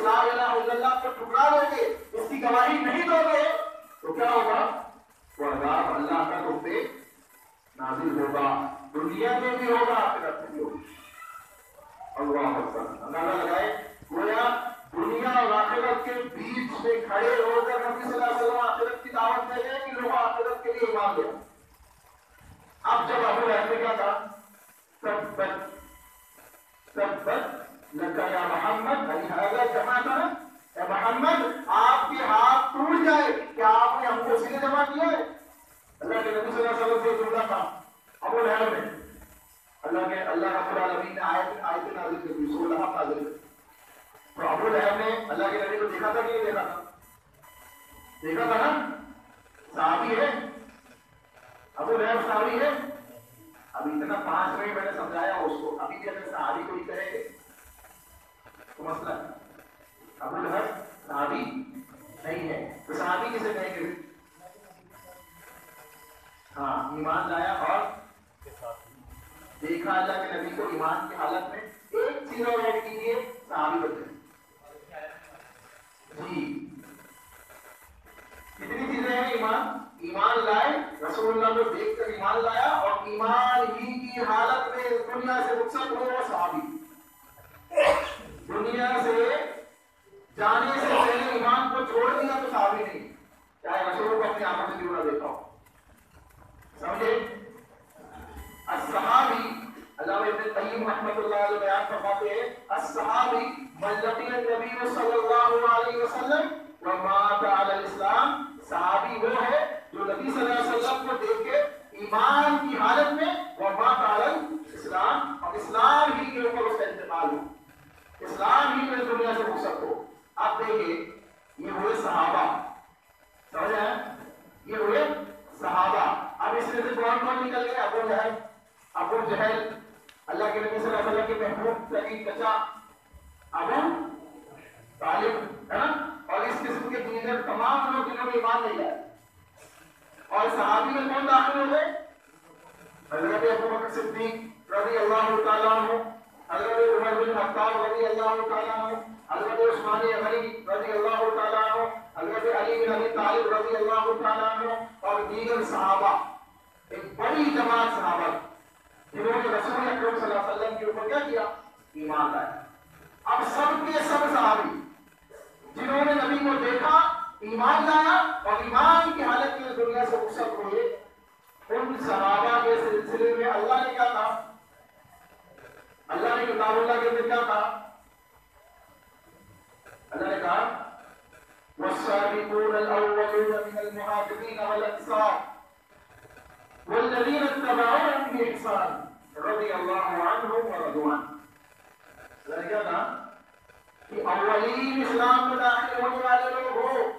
اس لا الہ الا اللہ کو ٹھکرا دو گے، اس کی گواہی نہیں دو گے تو کیا ہوگا؟ وہ عذاب اللہ کا تم پہ نازل ہوگا، دنیا میں بھی ہوگا، آخرت میں بھی ہوگا۔ اللہ اکبر، اندازہ لگائے گویا دنیا اور آخرت کے بیچ میں کھڑے ہو کر نبی صلی اللہ علیہ وسلم آخرت کی دعوت دے رہے ہیں کہ لوگ آخرت کے لیے ایمان لے۔ اب جب ابو لہب نے کیا کہا؟ تبت لک یا محمد، لہذا جمع تھا نا، اے محمد آپ کے ہاتھ ٹوٹ جائے، کیا آپ نے ہم کو اسی لیے جمع کیا ہے؟ اللہ کے نبی صلی اللہ علیہ وسلم سے جملہ تھا ابو لہب نے، اللہ رب العالمین نے آیت نازل کی، سورہ لہب نازل کی۔ تو ابو لہب نے اللہ کے نبی کو دیکھا تھا کہ نہیں دیکھا تھا؟ دیکھا تھا نا، صحابی ہے ابو لہب، صحابی ہے۔ ابھی اتنا 5 منٹ میں نے سمجھایا اس کو، ابھی بھی اگر صحابی کو ہی کریں گے تو مسئلہ ابو لہب صحابی نہیں ہے، تو صحابی کسے کہیں گے؟ ہاں، ایمان لایا اور دیکھا اللہ کے نبی کو ایمان کی حالت میں، ایک چیز اور ایڈ کیجیے، صحابی بن گئے۔ جی کتنی چیزیں ہیں؟ ایمان لائے، رسول اللہ کو دیکھ کر ایمان لایا، اور ایمان ہی کی حالت میں دنیا سے رخصت ہوئے، وہ صحابی۔ دنیا سے جانے سے پہلے ایمان کو چھوڑ دیا تو صحابی نہیں، چاہے رسول کو اپنی آنکھوں سے کیوں نہ دیکھا ہو، سمجھے؟ الصحابی، علامہ ابن قیم رحمۃ اللہ علیہ بیان فرماتے ہیں، الصحابی من لقی النبی صلی اللہ علیہ وسلم ومات علی الاسلام، صحابی وہ ہے جو نبی صلی اللہ علیہ وسلم کو دیکھ کے ایمان کی حالت میں ومات علی الاسلام، اور اسلام ہی کے اوپر اس کا انتقال ہو، اسلام ہی میں دنیا سے رخصت ہو۔ آپ دیکھیے یہ ہوئے صحابہ، سمجھ آئے؟ یہ ہوئے صحابہ۔ اب اس میں سے کون نکل گئے؟ ابو لہب، ابو جہل، اللہ کے نبی صلی اللہ علیہ وسلم کے محبوب ترین چچا ابو طالب، ہے نا، اور اس قسم کے دیگر تمام لوگ جنہوں نے ایمان نہیں لائے۔ اور صحابی میں کون داخل ہو گئے؟ حضرت ابو بکر صدیق رضی اللہ تعالیٰ عنہ، حضرت عمر بن خطاب رضی اللہ تعالیٰ عنہ، حضرت عثمان غنی رضی اللہ تعالیٰ عنہ، حضرت علی بن ابی طالب رضی اللہ تعالیٰ عنہ، اور دیگر صحابہ، ایک بڑی جماعت صحابہ جنہوں نے رسول اکرم صلی اللہ علیہ وسلم کے اوپر کیا کیا؟ ایمان لائے۔ اب سب کے سب صحابی جنہوں نے نبی کو دیکھا، ایمان لایا، اور ایمان کی حالت میں دنیا سے رخصت ہوئے، ان صحابہ کے سلسلے میں اللہ نے کیا کہا؟ اللہ نے کتاب اللہ کے اندر کیا کہا؟ اللہ نے کہا والسابقون الاولون من المهاجرين والانصار والذين اتبعوهم بإحسان رضي الله عنهم ورضوا عنه۔ اللہ نے کیا کہا کہ اولین اسلام میں داخل ہونے والے لوگ ہو،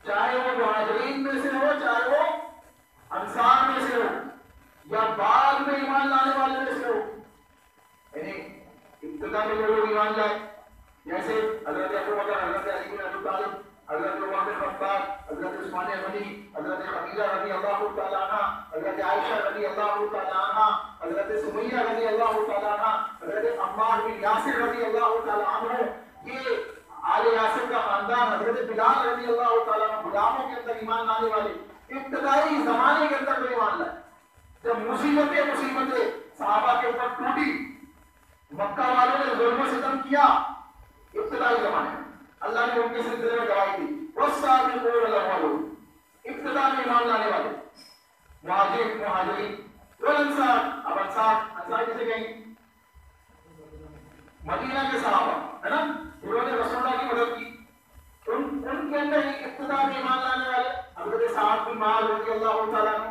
چاہے وہ مہاجرین میں سے ہو، چاہے وہ انصار میں سے ہو، یا بعد میں ایمان لانے والے میں سے ہو، یعنی ابتدا میں جو لوگ ایمان لائے جیسے حضرت ابو بکر، حضرت علی بن ابی طالب، حضرت عمر بن خطاب، حضرت عثمان غنی، حضرت خدیجہ رضی اللہ تعالی عنہا، حضرت عائشہ رضی اللہ تعالی عنہا، حضرت سمیہ رضی اللہ تعالی عنہا، حضرت عمار بن یاسر رضی اللہ تعالی عنہ، یہ آل یاسر کا خاندان، حضرت بلال رضی اللہ تعالی عنہ، غلاموں کے اندر ایمان لانے والے ابتدائی زمانے کے اندر کوئی ایمان لائے۔ جب مصیبتیں صحابہ کے اوپر ٹوٹی، مکہ والوں نے ظلم و ستم کیا، ابتدائی زمانے میں اللہ نے ان کے سلسلے میں گواہی دی، والسابقون الاولون، ابتدا میں ایمان لانے والے مہاجرین والانصار۔ اب انصار کسے کہیں؟ مدینہ کے صحابہ، ہے نا، جنہوں نے رسول اللہ کی مدد کی، ان کے اندر ابتدا میں ایمان لانے والے حضرت سعد بن معاذ رضی اللہ تعالیٰ عنہ،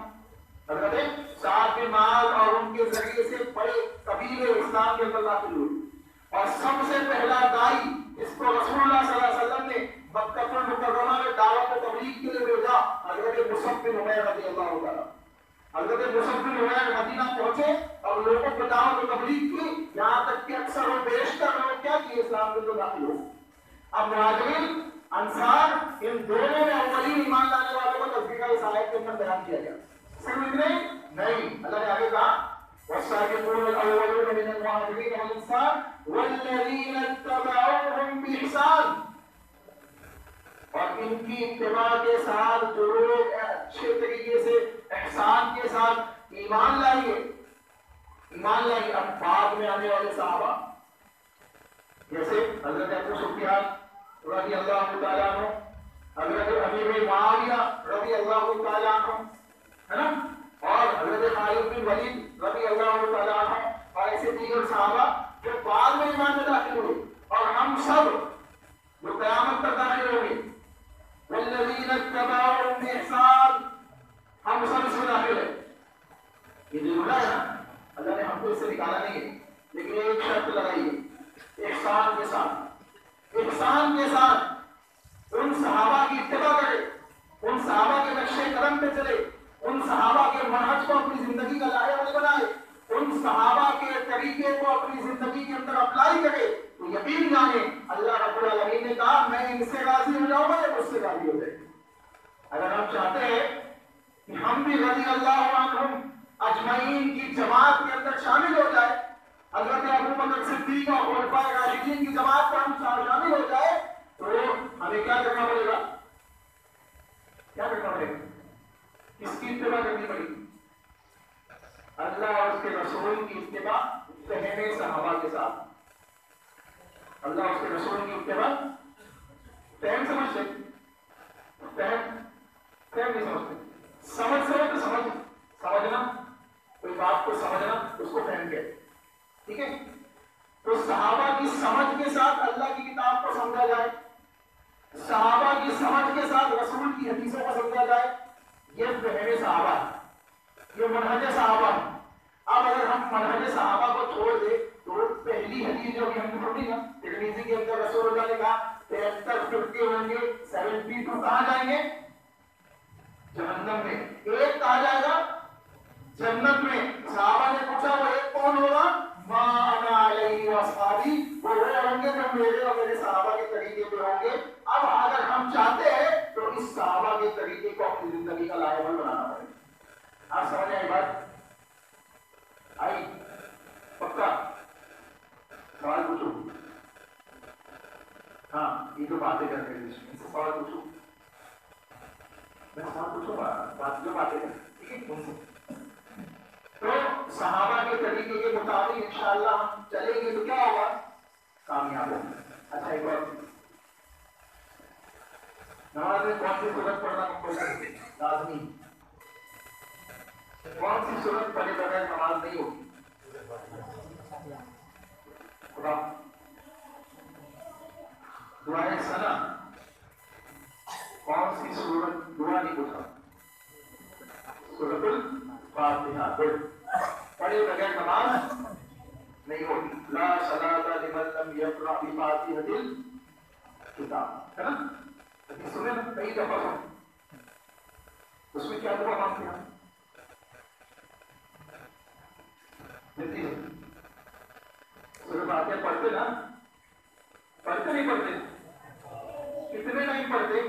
حضرت سعد بن معاذ، اور ان کے ذریعے سے بڑے قبیلے اسلام کے اندر داخل ہوئے۔ اور سب سے پہلا دائی جس کو رسول اللہ صلی اللہ علیہ وسلم نے مکہ المکرمہ میں دعوت و تبلیغ کے لیے بھیجا، حضرت مصعب بن عمیر رضی اللہ تعالیٰ۔ حضرت مصعب بن عمیر مدینہ پہنچے اور لوگوں کو دعوت و تبلیغ کی، یہاں تک کہ اکثر و بیشتر لوگ کیا کیے؟ اسلام کے اندر داخل ہو۔ اب مہاجرین انصار ان دونوں میں اولین ایمان لانے والوں کو تذکرہ اس آیت کے اندر بیان کیا گیا۔ سمجھ نہیں؟ اللہ نے آگے کہا والسابقون الاولون من المهاجرين والانصار والذين اتبعوهم باحسان ان کی اتباع کے ساتھ جو لوگ اچھے طریقے سے احسان کے ساتھ ایمان لائیے، ایمان لائیے. اب بعد میں آنے والے صحابہ جیسے حضرت ابو سفیان رضی اللہ تعالیٰ عنہ، حضرت امیر معاویہ رضی اللہ تعالیٰ عنہ، ہے نا، اور حضرت خالد بن ولید رضی اللہ تعالیٰ عنہ، اور ایسے دیگر صحابہ جو بعد میں ایمان میں داخل ہوئے، اور ہم سب جو قیامت تک داخل ہوں گے. والذین اتبعوہم بإحسان، ہم سب اس میں داخل ہیں. یہ جملہ ہے نا، اللہ نے ہم کو اس سے نکالا نہیں ہے، لیکن ایک شرط لگائی ہے، احسان کے ساتھ. احسان کے ساتھ ان صحابہ کی اتباع کرے، ان صحابہ کے نقش قدم پہ چلے، ان صحابہ کے منہج کو اپنی زندگی کا لائحہ عمل بنائے، ان صحابہ کے طریقے کو اپنی زندگی کے اندر اپلائی کرے. تو یقین جانے اللہ رب العالمین نے کہا میں ان سے راضی ہو جاؤں گا یا مجھ سے راضی ہو جائے. اگر ہم چاہتے ہیں کہ ہم بھی رضی اللہ عنہم اجمعین کی جماعت کے اندر شامل ہو جائے، حضرت ابو بکر صدیق اور خلفائے راشدین کی جماعت میں ہم شامل ہو جائے، تو ہمیں کیا کرنا پڑے گا؟ کیا کرنا پڑے گا؟ کس کی اتباع کرنی پڑے گی؟ اللہ اور اس کے رسول کی اتباع فہم صحابہ کے ساتھ. اللہ اور اس کے رسول کی اتباع فہم سمجھتے، فہم نہیں سمجھتے. سمجھ تو سمجھنا، کوئی بات کو سمجھنا اس کو فہم کہتے. ٹھیک ہے، تو صحابہ کی سمجھ کے ساتھ اللہ کی کتاب کو سمجھا جائے، صحابہ کی سمجھ کے ساتھ رسول کی حدیثوں کو سمجھا جائے، یہ فہم صحابہ ہے، یہ منہج صحابہ ہے. اب اگر ہم منہج صحابہ کو چھوڑ دیں تو پہلی حدیث جو ہم نے پڑھی نا ترمذی کے اندر رسول اللہ نے کہا 73 ہوں گے، 72 کہاں جائیں گے؟ جہنم میں. ایک کہا جائے گا جنت میں. صحابہ نے پوچھا وہ ایک کون ہوگا؟ ما انا علیہ واصحابی، وہ ہوں گے جو میرے اور میرے صحابہ کے طریقے پہ ہوں گے. اب اگر ہم چاہتے ہیں تو اس صحابہ کے طریقے کو اپنی زندگی کا لائحہ عمل بنانا پڑے گا. آپ سمجھ آئی بات؟ آئی پکا؟ سوال پوچھو. ہاں یہ جو باتیں کرتے ہیں اس سے سوال پوچھو. میں سوال پوچھوں گا، بات جو باتیں کرتے ہیں ٹھیک ہے ان سے. تو صحابہ کے طریقے کے مطابق انشاءاللہ ہم چلیں گے تو کیا ہوگا؟ کامیاب ہوگا. اچھا ایک اور نماز میں کون سی صورت پڑھنا کمپلسری لازمی؟ کون سی صورت پڑھے بغیر نماز نہیں ہوگی؟ خدا دعائے سنا. کون سی صورت؟ دعا نہیں پوچھا، سورۃ الفاتحہ پڑھے بغیر نماز نہیں ہوگی. لا صلاۃ لمن لم یقرأ بفاتحۃ الکتاب، ہے نا؟ سنیں نا کئی دفعہ سن. اس میں کیا دعا مانگتے ہیں؟ جلدی سے سورۃ فاتحہ پڑھتے نا؟ پڑھتے نہیں پڑھتے؟ کتنے نہیں پڑھتے؟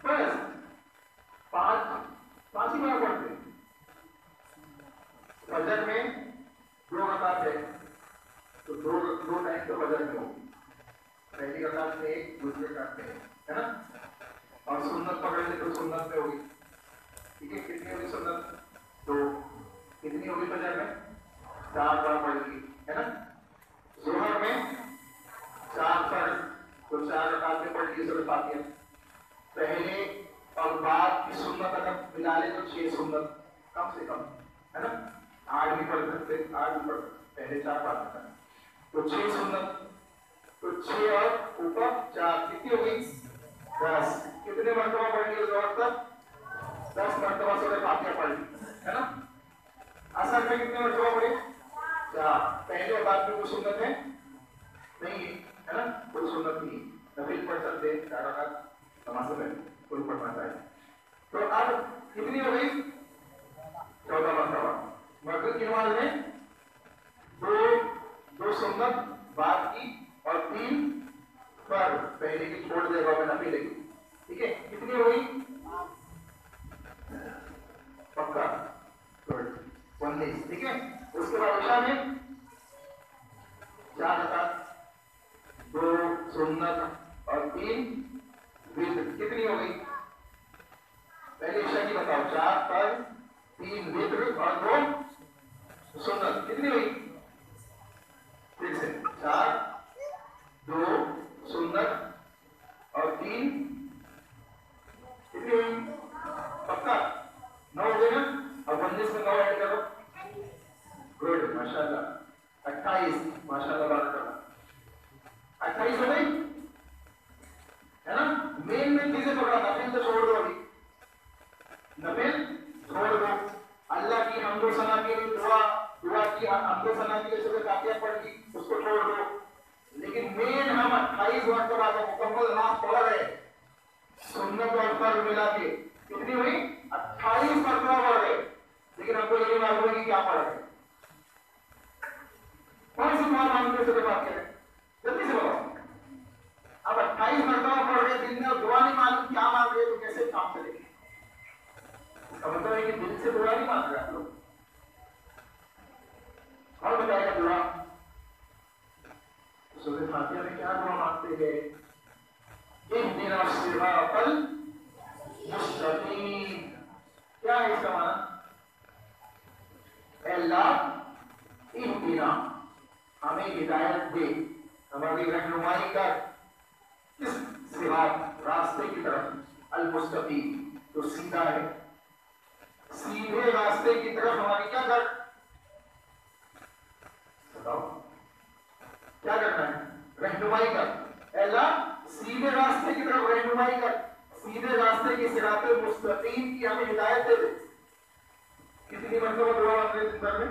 بس پانچ ہی بار پڑھتے. فجر میں 2 رکعت ہے تو دو ٹائم تو فجر میں ہوگی. پہلی رکعت میں ایک، دوسرے رکعت میں ایک، ہے نا؟ اور سنت پکڑ لے تو سنت میں ہوگی. ٹھیک ہے، کتنی ہوگی سنت؟ 2. کتنی ہوگی فجر میں؟ 4 بار پڑھ لی، ہے نا؟ ظہر میں 4 فرض تو 4 رکعت میں پڑھ لی سورۃ فاتحہ. پہلے اور بعد کی سنت اگر ملا لے تو 6 سنت کم سے کم، ہے نا؟ 8 بھی پڑھ سکتے، 8 بھی پڑھ سکتے، پہلے 4 پڑھ سکتے تو 6 سنت. تو 6 اور اوپر 4 کتنی ہوگی؟ 10. کتنے مرتبہ پڑھ لی ظہر تک؟ 10 مرتبہ سورۃ فاتحہ پڑھ لی، ہے نا؟ اصل میں کتنے مرتبہ پڑھے؟ 4. پہلے اور بعد میں کوئی سنت ہے نہیں ہے نا؟ کوئی سنت نہیں. نفل پڑھ سکتے 4 رکعت نماز سے پہلے کوئی پڑھنا چاہیے. تو اب کتنی ہو گئی؟ 14 مرتبہ. مغرب کی نماز میں 2 سنت بعد کی اور 3 فرض پہلے کی چھوڑ دے گا میں نفل کی. ٹھیک ہے، کتنی ہو گئی؟ پکا 19. ٹھیک ہے، اس کے بعد عشاء میں 4 رکعت، 2 سنت اور 3 ہو گئی؟ پہلے عشاء کی بتاؤ، 4 فرض، 3 وتر اور 2 سنت، کتنی ہوئی؟ پھر سے 4 2 سنت اور 3 کتنی ہوئی؟ پکا 9 ہو گئے نا؟ اب 19 میں 9 ایڈ کرو، گڈ ماشاء اللہ، 28 ماشاء اللہ، بارک اللہ، 28 ہو گئی ہے نا؟ مین چیزیں پکڑا، نفل تو چھوڑ دو، ابھی نفل چھوڑ دو، اللہ کی حمد و ثنا کے لیے دعا کی، حمد و ثنا کے لیے سورہ فاتحہ پڑھ کی، اس کو چھوڑ دو، لیکن مین ہم 28 وقت بعد مکمل نماز پڑھ رہے، سنت اور فرض ملا کے کتنی ہوئی؟ 28 مرتبہ پڑھ رہے، لیکن ہم کو یہ نہیں معلوم ہے کہ کیا پڑھ رہے، کون سی دعا مانگتے سے بات کریں، جلدی سے بتاؤ۔ اب 28 مرتبہ پڑھ رہے دن میں اور دعا نہیں معلوم کیا مانگ رہے تو کیسے کام چلے گی؟ اس کا مطلب ہے کہ دل سے دعا نہیں مانگ رہے آپ لوگ۔ اور بتائے گا دعا سورہ فاتحہ میں کیا دعا مانگتے ہیں؟ اہدنا الصراط المستقیم، کیا ہے اس کا معنی؟ اے اللہ اہدنا، ہمیں ہدایت دے، ہماری رہنمائی کر، کس صراط، راستے کی طرف، المستقیم تو سیدھا ہے، سیدھے راستے کی طرف ہماری کیا کر، بتاؤ کیا کرنا ہے؟ رہنمائی کر، اے اللہ سیدھے راستے کی طرف رہنمائی کر، سیدھے راستے کی صراط المستقیم کی ہمیں ہدایت دے دے۔ کتنی مرتبہ دعا مانگ رہے دن بھر میں؟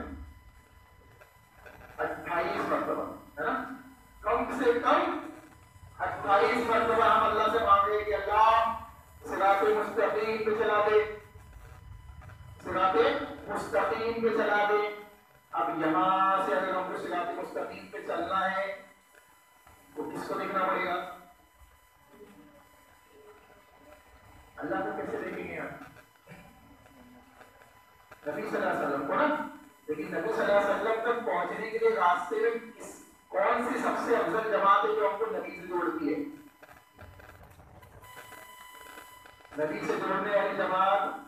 28 مرتبہ، ہے نا؟ کم سے کم 28 مرتبہ ہم اللہ سے مانگ رہے کہ اللہ صراط مستقیم پہ چلا دے، صراط مستقیم پہ چلا دے۔ اب یہاں سے اگر ہم کو صراط مستقیم پہ چلنا ہے تو کس کو دیکھنا پڑے گا؟ اللہ کو کیسے دیکھیں گے آپ؟ نبی صلی اللہ علیہ وسلم کو نا، لیکن نبی صلی اللہ علیہ وسلم تک پہنچنے کے لیے راستے میں کون سی سب سے افضل جماعت ہے جو ہم کو نبی سے جوڑتی ہے؟ نبی سے جوڑنے والی جماعت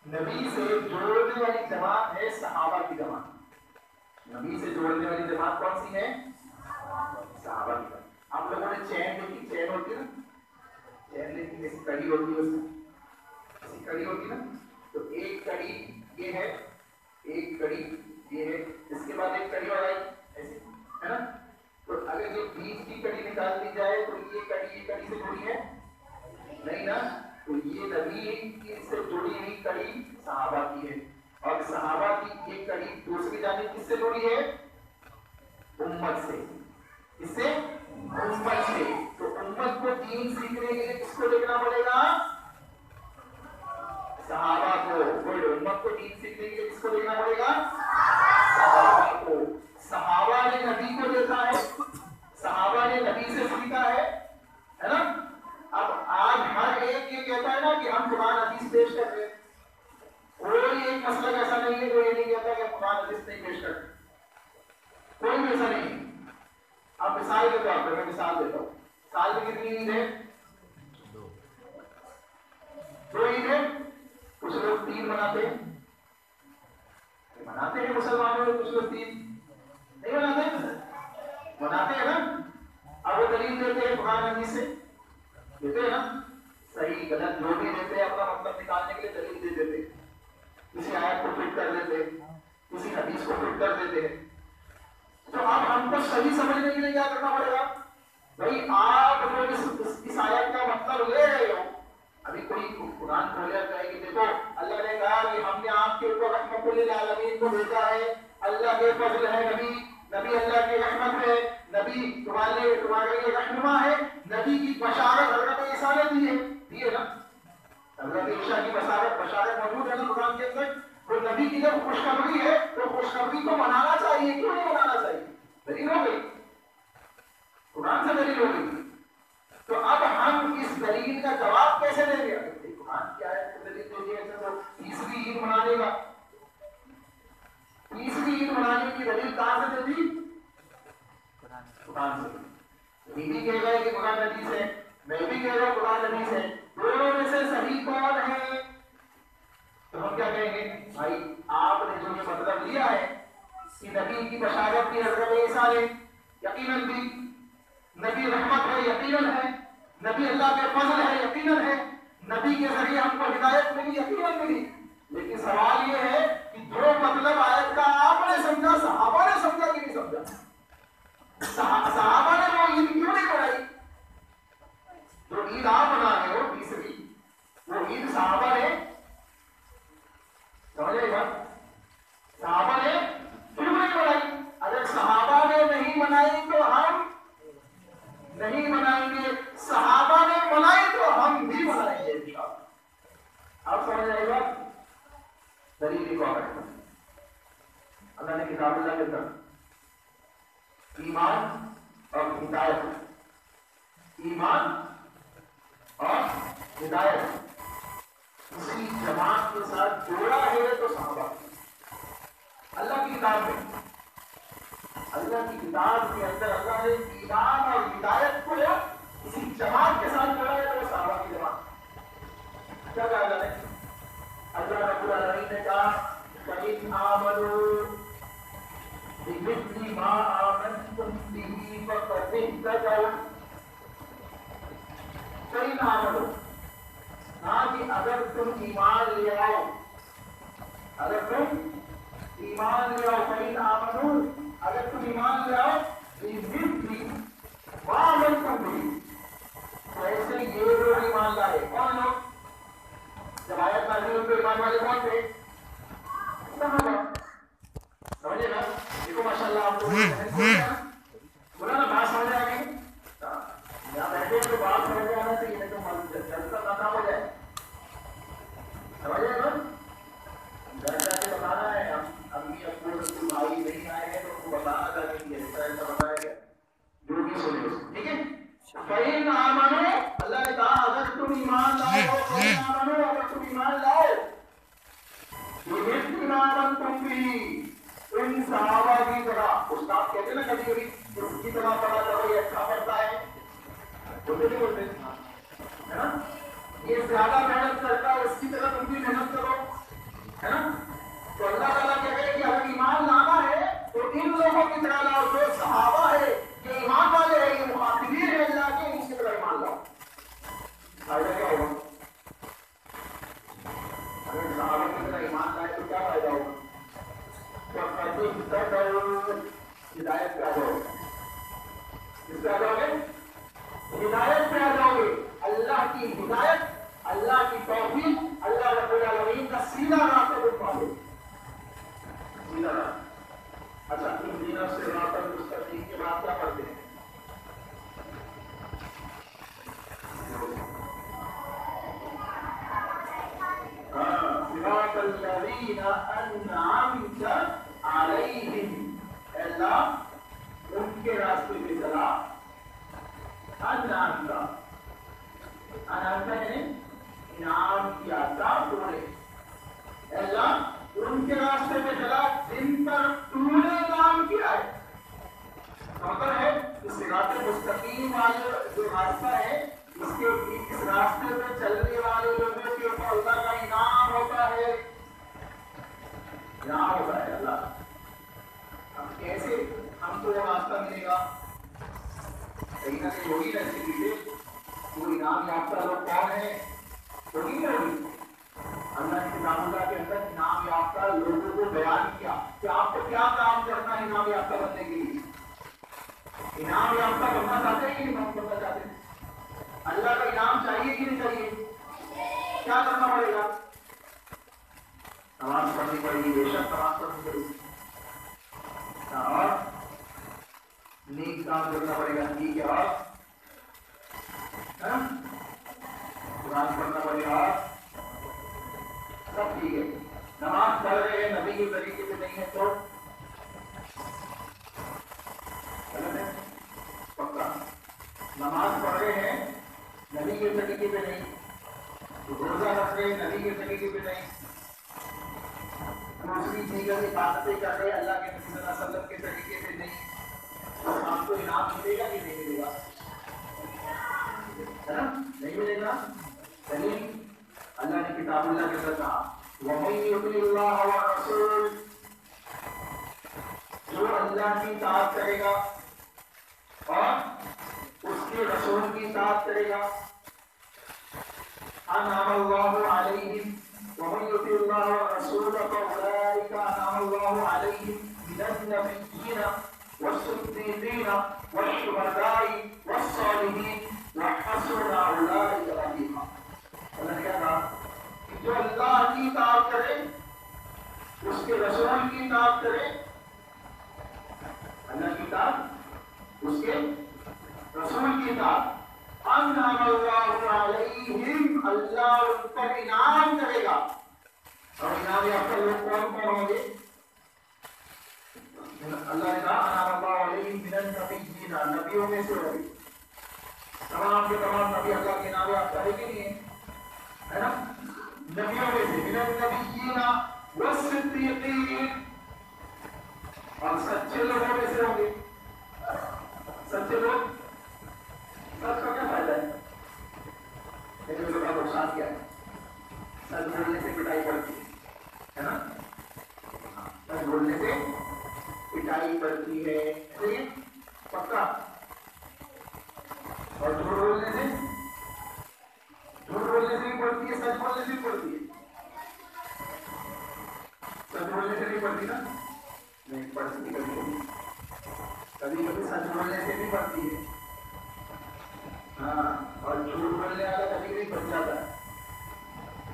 نبی سے جوڑنے والی جماعت ہے صحابہ کی جماعت۔ نبی سے جوڑنے والی جماعت کون سی ہے؟ صحابہ کی جماعت۔ آپ لوگوں نے چین دیکھی، چین ہوتی ہے نا، چین لیکن جیسی کڑی ہوتی ہے، اس میں ایسی کڑی ہوتی ہے نا، تو ایک کڑی یہ ہے، ایک کڑی یہ ہے، اس کے بعد ایک کڑی اور آئی ایسی، ہے نا؟ تو اگر یہ بیچ کی کڑی نکال دی جائے تو یہ کڑی سے جڑی ہے نہیں نا، تو یہ نبی سے جڑی ہوئی کڑی صحابہ کی ہے، اور صحابہ کی یہ کڑی دوسری جانب کس سے جڑی ہے؟ امت سے۔ اس سے امت سے، تو امت کو دین سیکھنے کے لیے کس کو دیکھنا پڑے گا؟ صحابہ کو۔ امت کو دین سیکھنے کے لیے کس کو دیکھنا پڑے گا؟ صحابہ کو۔ صحابہ نے نبی کو دیکھا ہے، صحابہ نے نبی سے سیکھا ہے نا؟ اب آج ہر ایک یہ کہتا ہے نا کہ ہم قرآن حدیث پیش کر رہے ہیں، کوئی ایک مسئلہ ایسا نہیں ہے جو یہ نہیں کہتا کہ ہم قرآن حدیث نہیں پیش کرتے، کوئی بھی ایسا نہیں۔ اب مثال کے طور پر میں مثال دیتا ہوں، سال میں کتنی عید ہے؟ 2 عید ہے، کچھ لوگ 3 مناتے ہیں، مسلمانوں میں کچھ لوگ 3 نہیں مناتے ہیں نا؟ اب وہ دلیل دیتے ہیں قرآن حدیث سے، دیتے ہیں نا، صحیح غلط جو بھی دیتے ہیں اپنا مطلب نکالنے کے لیے دلیل دے دیتے، کسی آیت کو فٹ کر دیتے، کسی حدیث کو فٹ کر دیتے ہیں۔ تو اب ہم کو صحیح سمجھنے کے لیے کیا کرنا پڑے گا؟ بھائی آپ لوگ اس آیت کا مطلب لے رہے ہو، ابھی کوئی قرآن کھولے کہے کہ دیکھو اللہ نے کہا کہ ہم نے آپ کے اوپر رحمت للعالمین کو بھیجا ہے، اللہ کے فضل ہے، نبی اللہ کی رحمت ہے، نبی تمہارے لیے رہنما ہے، نبی کی بشارت حضرت عیسیٰ نے دی ہے نا، حضرت عیسیٰ کی بشارت موجود ہے نا قرآن کے اندر۔ تو نبی کی جب خوشخبری ہے تو خوشخبری کو منانا چاہیے، کیوں نہیں منانا چاہیے؟ دلیل ہو گئی، قرآن سے دلیل ہو گئی۔ تو اب ہم اس دلیل کا جواب کیسے دیں گے؟ قرآن کی آیت کو دلیل دے دیے تو 30ویں عید منا لے گا، 30ویں عید منانے کی دلیل کہاں سے دے دی؟ قرآن سے، یہ بھی کہہ رہے کہ قرآن حدیث ہے، میں بھی کہہ رہا ہوں قرآن حدیث ہے، دونوں میں سے صحیح کون ہے؟ تو ہم کیا کہیں گے؟ بھائی آپ نے جو یہ مطلب لیا ہے کہ نبی کی بشارت کی حضرت عیسیٰ نے، یقیناً بھی نبی رحمت ہے، یقیناً ہے، نبی اللہ کے فضل ہے، یقیناً ہے، نبی کے ذریعے ہم کو ہدایت ملی، یقیناً ملی، لیکن سوال یہ ہے کہ جو مطلب آیت کا آپ نے سمجھا صحابہ نے سمجھا کہ نہیں سمجھا؟ صحابہ نے وہ عید کیوں نہیں بنائی؟ جو عید آپ بنا رہے ہو تیسری، وہ عید صحابہ نے سمجھے گا، صحابہ نے کیوں نہیں بنائی؟ اگر صحابہ نے نہیں بنائی تو ہم نہیں بنائیں گے، صحابہ نے بنائی تو ہم بھی بنائیں گے انشاءاللہ۔ آپ سمجھ رہے گا؟ دلیل کو ہے اللہ نے کتاب اللہ کے اندر ایمان اور ہدایت، ایمان اور ہدایت اسی جماعت کے ساتھ جوڑا ہے تو صحابہ اللہ کی کتاب میں، اللہ کی کتاب کے اندر اللہ نے ایمان اور ہدایت کو اسی جماعت کے ساتھ جوڑا ہے تو صحابہ کی جماعت۔ کیا کہا اللہ نے؟ اللہ رب العالمین نے کہا فَإِنْ آمَنُوا بِمِثْلِ مَا آمَنْتُمْ بِهِ فَقَدِ اهْتَدَوْا۔ فَإِنْ آمَنُوا، ہاں کہ اگر تم ایمان لے آؤ، اگر تم ایمان لے آؤ، فَإِنْ آمَنُوا، اگر تم ایمان لے آؤ بِمِثْلِ مَا آمَنْتُمْ بِهِ، ایسے یہ لوگ ایمان لائے، کون لوگ؟ جب آیت نازل ہوئی تو ایمان والے کون تھے؟ صحابہ۔ سمجھے نا؟ دیکھو ماشاءاللہ آپ کو بولا نا بات سمجھ آ گئی، یہاں بیٹھے ہیں تو بات سمجھ آنا چاہیے، نہیں تو جلسہ ختم ہو جائے، سمجھے نا؟ گھر جا کے بتانا ہے، امی ابو رسول بھائی نہیں آئے ہیں تو ان کو بتانا چاہیے، ایسا بتایا گیا جو بھی سنے اس، ٹھیک ہے؟ فَإِنْ آمَنُوا، اللہ نے کہا اگر تم ایمان لاؤ، فَإِنْ آمَنُوا، اگر تم ایمان لاؤ، بِمِثْلِ مَا آمَنْتُمْ بِهِ، ان صحابہ کی طرح، استاد کہتے ہیں نا کبھی کبھی اس کی طرح پڑھا کرو یہ اچھا پڑھتا ہے، بولتے نہیں بولتے ہے نا؟ یہ زیادہ محنت کرتا ہے اس کی طرح تم بھی محنت کرو، ہے نا؟ تو اللہ تعالیٰ کہہ رہے کہ اگر ایمان لانا ہے تو ان لوگوں کی طرح لاؤ جو صحابہ ہے، یہ ایمان والے ہیں، یہ مخاطبین ہیں اللہ کے، ان کی طرح ایمان لاؤ۔ فائدہ کیا ہوگا؟ اگر صحابہ کی طرح ایمان لائے تو کیا فائدہ ہوگا؟ ہدایت پہ آ جاؤ گے، کس پہ آ جاؤ گے؟ ہدایت پہ آ جاؤ گے، اللہ کی ہدایت، اللہ کی توفیق، اللہ رب العالمین کا سیدھا راستہ تم پاؤ، سیدھا راستہ۔ اچھا اہدنا الصراط المستقیم کے بعد کیا پڑھتے ہیں؟ صراط الذین انعمت علیہم، اللہ ان کے راستے پہ چلا، انعمت، انعمت ہے انعام کیا تھا تو نے، اللہ ان کے راستے پہ چلا جن پر تو نے انعام کیا ہے۔ مطلب ہے کہ صراط مستقیم والا جو راستہ ہے، اس راستے پہ چلنے والے لوگوں کے اوپر اللہ کا انعام ہوتا ہے، انعام ہوتا ہے اللہ۔ اب کیسے ہم کو وہ راستہ ملے گا؟ کہیں نہ کہیں ہوگی نا اس کے پیچھے وہ انعام یافتہ لوگ کون ہیں؟ ہوگی نا ہوگی؟ اللہ نے کتاب اللہ کے اندر انعام یافتہ لوگوں کو بیان کیا کہ آپ کو کیا کام کرنا ہے انعام یافتہ بننے کے لیے۔ انعام یافتہ بننا چاہتے ہیں کہ نہیں بننا چاہتے ہیں؟ اللہ کا انعام چاہیے کہ نہیں چاہیے؟ کیا کرنا پڑے گا؟ نماز پڑھنی پڑے گی، بے شک نماز پڑھنی پڑے گی، اور نیک کام کرنا پڑے گا، ٹھیک ہے، اور قرآن پڑھنا پڑے گا، سب ٹھیک ہے۔ نماز پڑھ رہے ہیں نبی کے طریقے سے نہیں ہے تو پکا، نماز پڑھ رہے ہیں نبی کے طریقے پہ نہیں، روزہ رکھ رہے ہیں نبی کے طریقے پہ نہیں، دوسری چیزیں عبادتیں کر رہے اللہ کے نبی صلی اللہ علیہ وسلم کے طریقے پہ نہیں، ہم کو کو انعام ملے گا کہ نہیں ملے گا؟ ہے نا؟ نہیں ملے گا. لیکن اللہ نے کتاب اللہ کے اندر کہا وَمَن يُطِعِ اللَّهَ وَالرَّسُولَ، جو اللہ کی اطاعت کرے گا اور اس کے رسول کی اطاعت کرے گا، انعم اللہ علیہم ومن یطع اللہ والرسول فاولئک انعم اللہ علیہم من النبیین والصدیقین والشہداء والصالحین وحسن اولئک رفیقا. اللہ نے کہا کہ جو اللہ کی اطاعت کرے، اس کے رسول کی اطاعت کرے، اللہ کی اطاعت، اس کے رسول کی اطاعت، انعم اللہ علیہم، اللہ ان پر انعام کرے گا. اور انعام یافتہ لوگ کون کون ہوں گے؟ اللہ نے کہا انعم اللہ علیہم من النبیین، نبیوں میں سے ہوگی. تمام کے تمام نبی اللہ کے انعام یافتہ ہے کہ نہیں ہے نا؟ نبیوں میں سے من النبیین والصدیقین، اور سچے لوگوں میں سے ہوں گے. سچے لوگ، سچ کا کیا فائدہ ہے؟ لیکن اس کا نقصان کیا ہے؟ سچ بولنے سے پٹائی پڑتی ہے نا؟ سچ بولنے سے پٹائی پڑتی ہے، پکا. اور جھوٹ بولنے سے بھی پڑتی ہے، سچ بولنے سے بھی پڑتی ہے. سچ بولنے سے نہیں پڑتی نا؟ نہیں پڑتی. کبھی کبھی سچ بولنے سے بھی پڑتی ہے. ہاں، اور جھوٹ بولنے والا کبھی کبھی بچ جاتا ہے.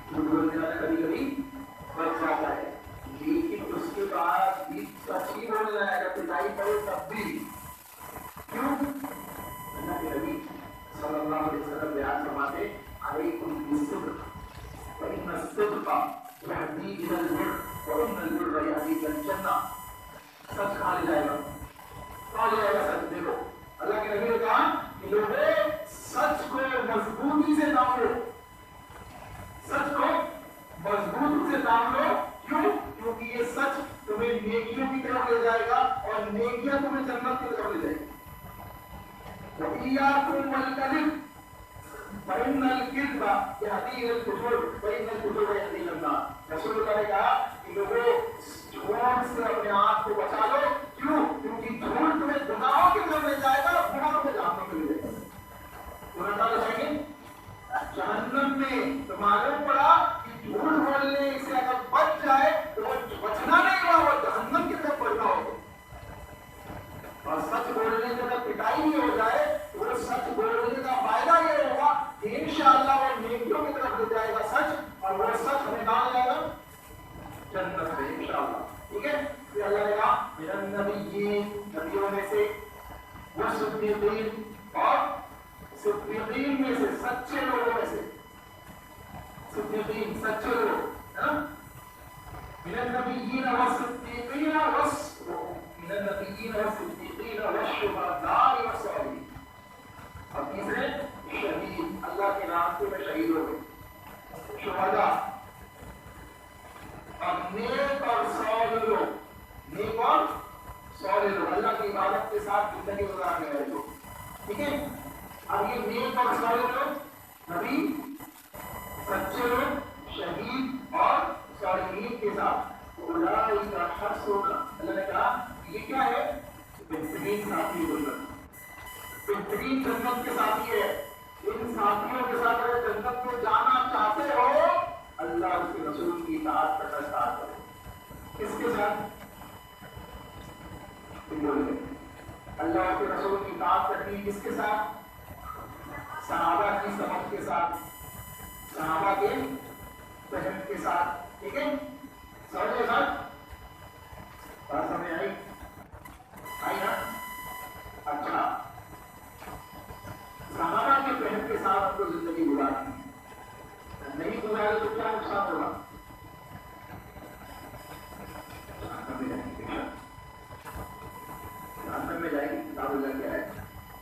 جھوٹ بولنے والا کبھی کبھی بچ جاتا ہے، لیکن اس کے بعد بھی سچ ہی بولنا ہے. اگر پٹائی پڑے تب بھی. کیوں؟ اللہ کے نبی صلی اللہ علیہ وسلم بیان فرماتے علیکم بالصدق فإن الصدق يهدي إلى البر وإن البر يهدي إلى الجنة. سچ کھا لے جائے گا، کھا لے جائے گا سچ. دیکھو اللہ کے نبی نے کہا کہ لوگوں سچ کو مضبوطی سے تھام لو، سچ کو مضبوطی سے تھام لو. کیوں؟ کیونکہ یہ سچ تمہیں نیکیوں کی طرف لے جائے گا اور نیکیاں تمہیں جنت کی طرف لے جائے گی. وَإِيَّاكُمْ وَالْكَذِبَ فَإِنَّ الْكِذْبَ يَهْدِي إِلَى الْفُجُورِ وَإِنَّ الْفُجُورَ يَهْدِي إِلَى النَّارِ. رسول اللہ نے کہا کہ لوگوں جھوٹ سے اپنے آپ کو بچا لو. کیوں؟ کیونکہ جھوٹ تمہیں گناہوں کی طرف لے جائے گا، گناہوں میں جہنم میں لے جائے گا. گناہ ڈالے جائیں گے جہنم میں. تو معلوم پڑا کہ جھوٹ بولنے سے اگر بچ جائے تو وہ بچنا نہیں ہوا، وہ جہنم کی طرف بڑھنا ہوگا. اور سچ بولنے سے اگر پٹائی بھی ہو جائے تو وہ سچ بولنے کا فائدہ یہ ہوگا کہ انشاءاللہ وہ نیکیوں کی طرف لے جائے گا سچ، اور وہ سچ ہمیں کہاں جائے گا؟ جنت میں انشاءاللہ. ٹھیک ہے؟ پھر اللہ نے کہا من النبیین، نبیوں میں سے، والصدیقین، اور صدیقین میں سے، سچے لوگوں میں سے. صدیقین سچے لوگ ہے نا؟ من النبیین والصدیقین من النبیین والصدیقین والشہداء والصالحین. اور تیسرے شہید، اللہ کے راستے میں شہید ہو گئے. شہداء اور نیک اور صالح لوگ، نیک اور صالح لوگ، اللہ کی عبادت کے ساتھ زندگی گزارنے والے لوگ. ٹھیک ہے؟ اب یہ نیک اور صالح لوگ، نبی، سچے لوگ، شہید اور صالحین کے ساتھ اولئک حسن، اللہ نے کہا یہ کیا ہے؟ بہترین ساتھی جنت، بہترین جنت کے ساتھی ہے. ان ساتھیوں کے ساتھ اگر جنت میں جانا چاہتے ہو، اللہ اس کے رسول کی اطاعت کرنا اسٹارٹ کرو. کس کے ساتھ؟ اللہ کے رسول کی اطاعت کرنی کس کے ساتھ؟ صحابہ کی سمجھ کے ساتھ، صحابہ کے فہم کے ساتھ. ٹھیک ہے؟ سمجھ کے ساتھ بات سمجھ آئی نا؟ اچھا، صحابہ کے فہم کے ساتھ ہم کو زندگی گزارنی ہے. نہیں گزارے تو کیا نقصان ہوگا؟ جہنم میں جائے گی، کتاب اللہ کیا ہے.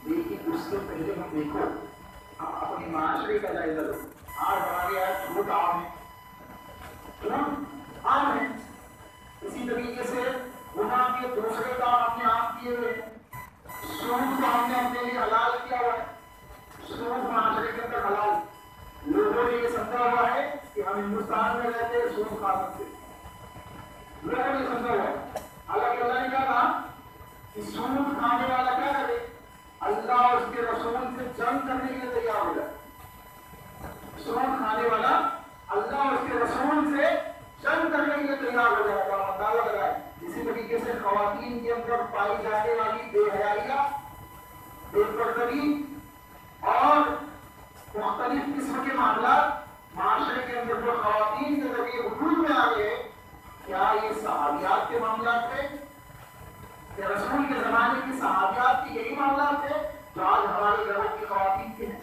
لیکن اس سے پہلے ہم دیکھو، ہم اپنے معاشرے کا جائزہ لو. آج ہمارے یہاں جھوٹ عام ہے، جھوٹ عام ہے. اسی طریقے سے گناہ کے دوسرے کام اپنے آپ کیے ہوئے ہیں. سود کو ہم نے اپنے لیے حلال کیا ہوا ہے. سود معاشرے کے اندر حلال. لوگوں نے یہ سمجھا ہوا ہے کہ ہم ہندوستان میں رہتے ہیں سود کھا سکتے. لوگوں نے سمجھا ہوا ہے. حالانکہ اللہ نے کیا کہا کہ سود کھانے والا کیا کرے؟ اللہ اور اس کے رسول سے جنگ کرنے کے لیے تیار ہو جائے. سود کھانے والا اللہ اور اس کے رسول سے جنگ کرنے کے لیے تیار ہو جائے گا. اندازہ لگائے. اسی طریقے سے خواتین کے اندر پائی جانے والی بے حیائیاں، بے پردگی اور مختلف قسم کے معاملات معاشرے کے اندر جو خواتین کے ذریعے وجود میں آ گئے، کیا یہ صحابیات کے معاملات تھے؟ کہ رسول کے زمانے کی صحابیات کی یہی معاملات تھے جو آج ہمارے گھروں کی خواتین کے ہیں؟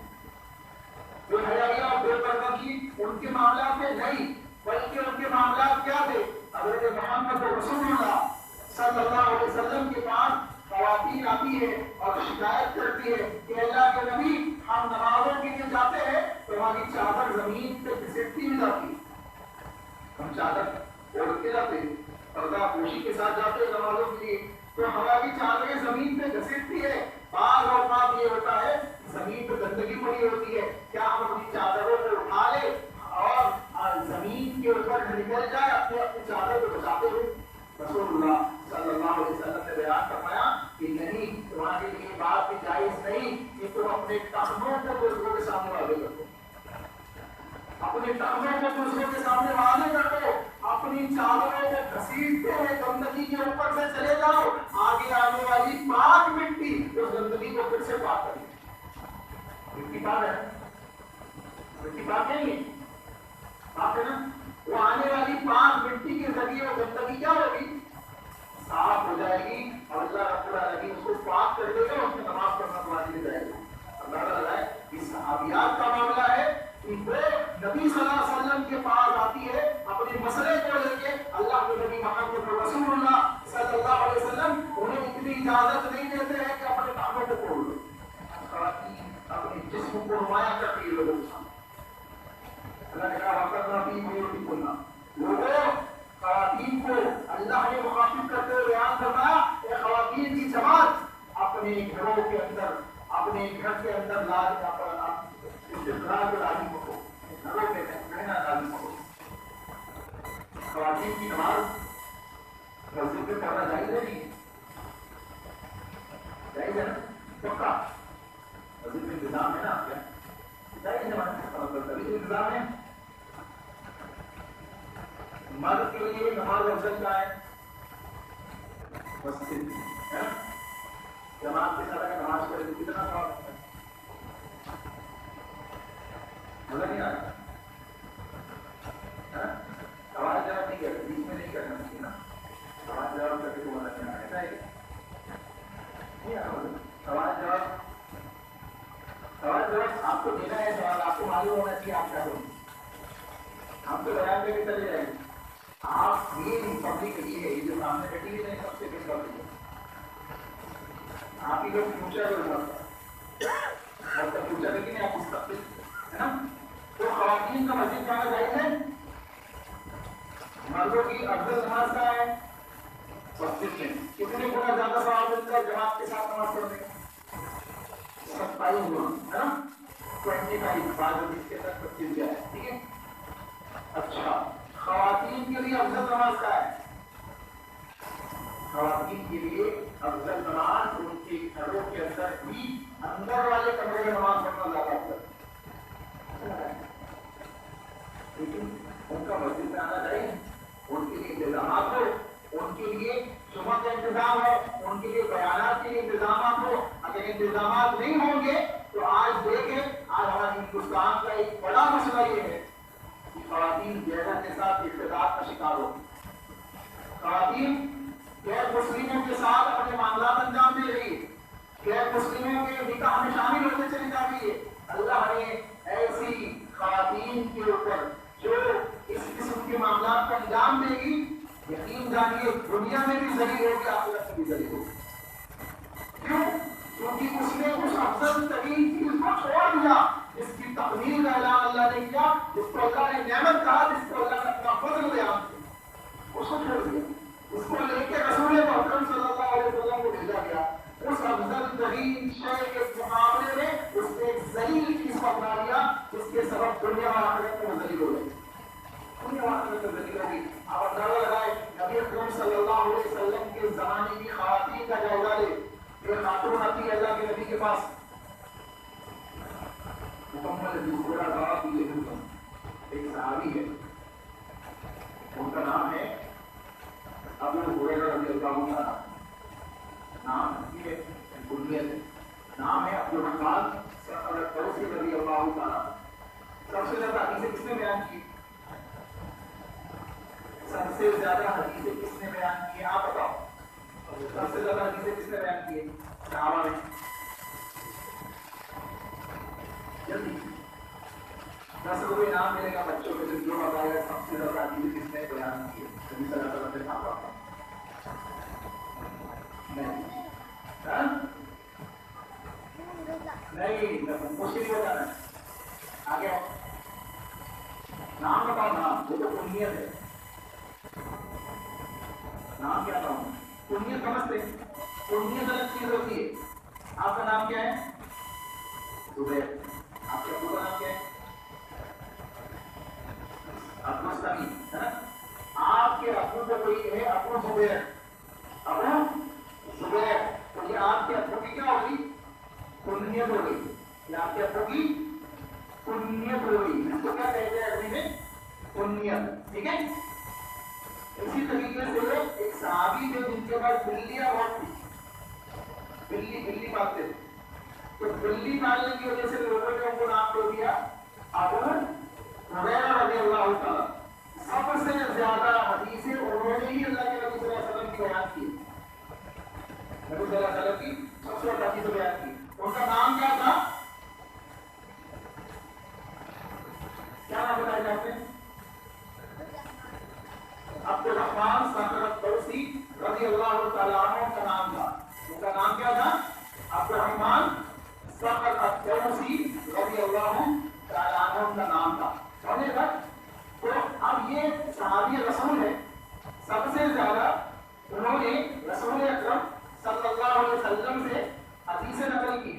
بے حیائیاں اور بے پردگی ان کے معاملات میں نہیں، بلکہ ان کے معاملات کیا تھے؟ حضرت محمد رسول اللہ صلی اللہ علیہ وسلم کے پاس خواتین آتی ہے اور شکایت کرتی ہے کہ اللہ کے نبی، ہم نمازوں کے لیے جاتے ہیں تو ہماری چادر زمین پہ گھسیٹتی ہوئی جاتی ہے. ہم چادر اوڑھ کے جاتے ہیں، پردہ پوشی کے ساتھ جاتے ہیں نمازوں کے لیے، تو ہماری چادریں زمین پہ گھسیٹتی ہے. بعض اوقات یہ ہوتا ہے زمین پہ گندگی پڑی ہوتی ہے، کیا ہم اپنی چادروں کو اٹھا لیں اور زمین کے اوپر نکل جائے اپنی چادر کو بچاتے ہوئے؟ رسول اللہ صلی اللہ علیہ وسلم نے بیان فرمایا کہ نہیں، تمہارے لیے بات بھی جائز نہیں کہ تم اپنے ٹخنوں کو دوسروں کے سامنے واضح کر دو. اپنے ٹخنوں کو دوسروں کے سامنے واضح کر دو. اپنی چادروں کو گھسیٹتے ہوئے گندگی کے اوپر سے چلے جاؤ. آگے آنے والی پاک مٹی اس گندگی کو پھر سے پاک کرے. مٹی پاک ہے؟ مٹی پاک نہیں ہے؟ پاک ہے نا؟ وہ آنے والی پاک مٹی کے ذریعے وہ گندگی کیا ہوگی؟ صاف ہو جائے گی اور اللہ رب العالمین اس کو پاک کر دے گا. اس میں نماز پڑھنا تمہاری لے جائے گا. اللہ تعالیٰ کہ صحابیات کا معاملہ ہے کہ وہ نبی صلی اللہ علیہ وسلم کے پاس آتی ہے اپنے مسئلے کو لے کے. اللہ کے نبی محمد رسول اللہ صلی اللہ علیہ وسلم انہیں اتنی اجازت نہیں دیتے ہیں کہ اپنے کاموں کو کھول لو. اپنے جسم کو نمایاں کرتی ہے لوگوں کے سامنے. اللہ نے کہا لوگوں، خواتین کو اللہ نے مخاطب کرتے ہوئے بیان فرمایا کہ خواتین کی جماعت اپنے گھروں کے اندر، اپنے گھر کے اندر استقرار کو لازم رکھو. گھروں میں رہنا لازم رکھو. خواتین کی نماز مسجد میں پڑھنا جائز ہے نہیں؟ جائز ہے نا؟ پکا مسجد میں انتظام ہے نا؟ آپ کیا جائز ہے؟ انتظام ہے. مرد کے لیے نماز افضل کا ہے مسجد. جماعت کے ساتھ اگر نماز پڑھے تو کتنا ثواب ہوتا ہے؟ مزہ نہیں آ رہا؟ سوال جواب نہیں کرتے، بیچ میں نہیں کرنا چاہیے نا. سوال جواب کر کے تو مزہ نہیں آ رہا ہے. سوال جواب آپ کو دینا ہے. سوال آپ کو معلوم ہونا چاہیے آپ کیا کریں. ہم تو بیان کر کے چلے جائیں گے. آپ یہ پبلک یہ ہے جو سامنے بیٹھی ہوئی نہیں، سب سے بڑی پبلک ہے. آپ ہی لوگ فیوچر فیوچر لیکن آپ مستقبل ہے نا. تو خواتین کا مسجد جانا جائز ہے. مردوں کی افضل نماز کا ہے مسجد میں. کتنے گنا زیادہ ثواب ملتا ہے جماعت کے ساتھ نماز پڑھنے کا؟ 27 گنا ہے نا. 25 بعد اس کے ساتھ 25 ہے. ٹھیک ہے. اچھا، خواتین کے لیے افضل نماز کا ہے. خواتین کے لیے افضل نماز ان کے گھروں کے اندر بھی، اندر والے کمرے میں نماز پڑھنا زیادہ افضل ہے. لیکن ان کا مسجد میں آنا چاہیے. ان کے لیے انتظامات ہو، ان کے لیے صبح کا انتظام ہو، ان کے لیے بیانات کے لیے انتظامات ہو. اگر انتظامات نہیں ہوں گے تو آج دیکھیں، آج ہمارے ہندوستان کا ایک بڑا مسئلہ یہ ہے کہ خواتین غیرت کے ساتھ اختلاط کا شکار ہو. خواتین غیر مسلموں کے ساتھ اپنے معاملات انجام دے رہی ہے. غیر مسلموں کے نکاح میں شامل ہوتے چلی جا رہی ہے. اللہ نے ایسی خواتین کے اوپر جو اس قسم کے معاملات کا انجام دے گی، یقین جانیے دنیا میں بھی ذلیل ہوگی، آخرت میں بھی ذلیل ہوگی. کیوں؟ کیونکہ اس نے اس افضل ترین چیز کو چھوڑ دیا جس کی تقدیر کا اعلان اللہ نے کیا، جس کو اللہ نے نعمت کہا، جس کو اللہ نے اپنا فضل بیان کیا. اس کو چھوڑ دیا. اس کو لے کے رسول محترم صلی اللہ علیہ وسلم کو بھیجا گیا. اس افضل صلی اللہ علیہ وسلم کے زمانے کی خواتین کا جائزہ لے. ایک خاتون آتی ہے اللہ کے نبی کے پاس, مکمل دوسرا بات یہ ہے, ایک صحابی ہے, ان کا نام ہے ابو ہریرہ رضی اللہ عنہ. نام یہ کنیت ہے, نام ہے عبد الرحمن الدوسی رضی اللہ تعالیٰ. سب سے زیادہ حدیثیں کس نے بیان کی؟ سب سے زیادہ حدیثیں کس نے بیان کی؟ آپ بتاؤ. سب سے زیادہ حدیثیں کس نے بیان کی؟ صحابہ نے. جلدی 10 روپے انعام ملے گا بچوں کے لیے جو بتائے گا سب سے زیادہ حدیثیں کس نے بیان کی ہے. نبی صلی اللہ علیہ وسلم نے کہا نہیں, مشکل ہی ہوتا ہے. آگے نام بتاؤ. نام وہ تو کنیت ہے. نام کیا تھا؟ کنیت سمجھتے. کنیت الگ چیز ہوتی ہے. آپ کا نام کیا ہے؟ زبیر. آپ کے ابو کا نام کیا ہے؟ ابو سلیم ہے نا. آپ کے ابو کا کوئی ہے ابو زبیر. ابو زبیر, تو یہ آپ کے ابو کی کیا ہوگی؟ کنیت ہو گئی. یہ آپ کے ابو کی کنیت ہو گئی. اس کو کیا کہتے ہیں عربی میں؟ کنیت. ٹھیک ہے. اسی طریقے سے ایک صحابی تھے جن کے پاس بلیاں بہت تھی. بلی پالتے تھے. تو بلی پالنے کی وجہ سے لوگوں نے ان کو نام دے دیا ابو ہریرہ رضی اللہ تعالیٰ. سب سے زیادہ حدیثیں انہوں نے ہی اللہ کے نبی صلی اللہ علیہ وسلم کی بیان کی. نبی صلی اللہ علیہ وسلم کی سب سے زیادہ حدیثیں بیان کی. ان کا نام کیا تھا؟ کیا نام بتایا جاتے ہیں؟ عبد الرحمن صخر الدوسی رضی اللہ تعالیٰ عنہ کا نام تھا. ان کا نام کیا تھا؟ عبد الرحمن صخر الدوسی رضی اللہ تعالیٰ عنہ کا نام تھا. سمجھے گا؟ تو اب یہ صحابی رسول ہے. سب سے زیادہ انہوں نے رسول اکرم صلی اللہ علیہ وسلم سے حدیثیں نقل کی.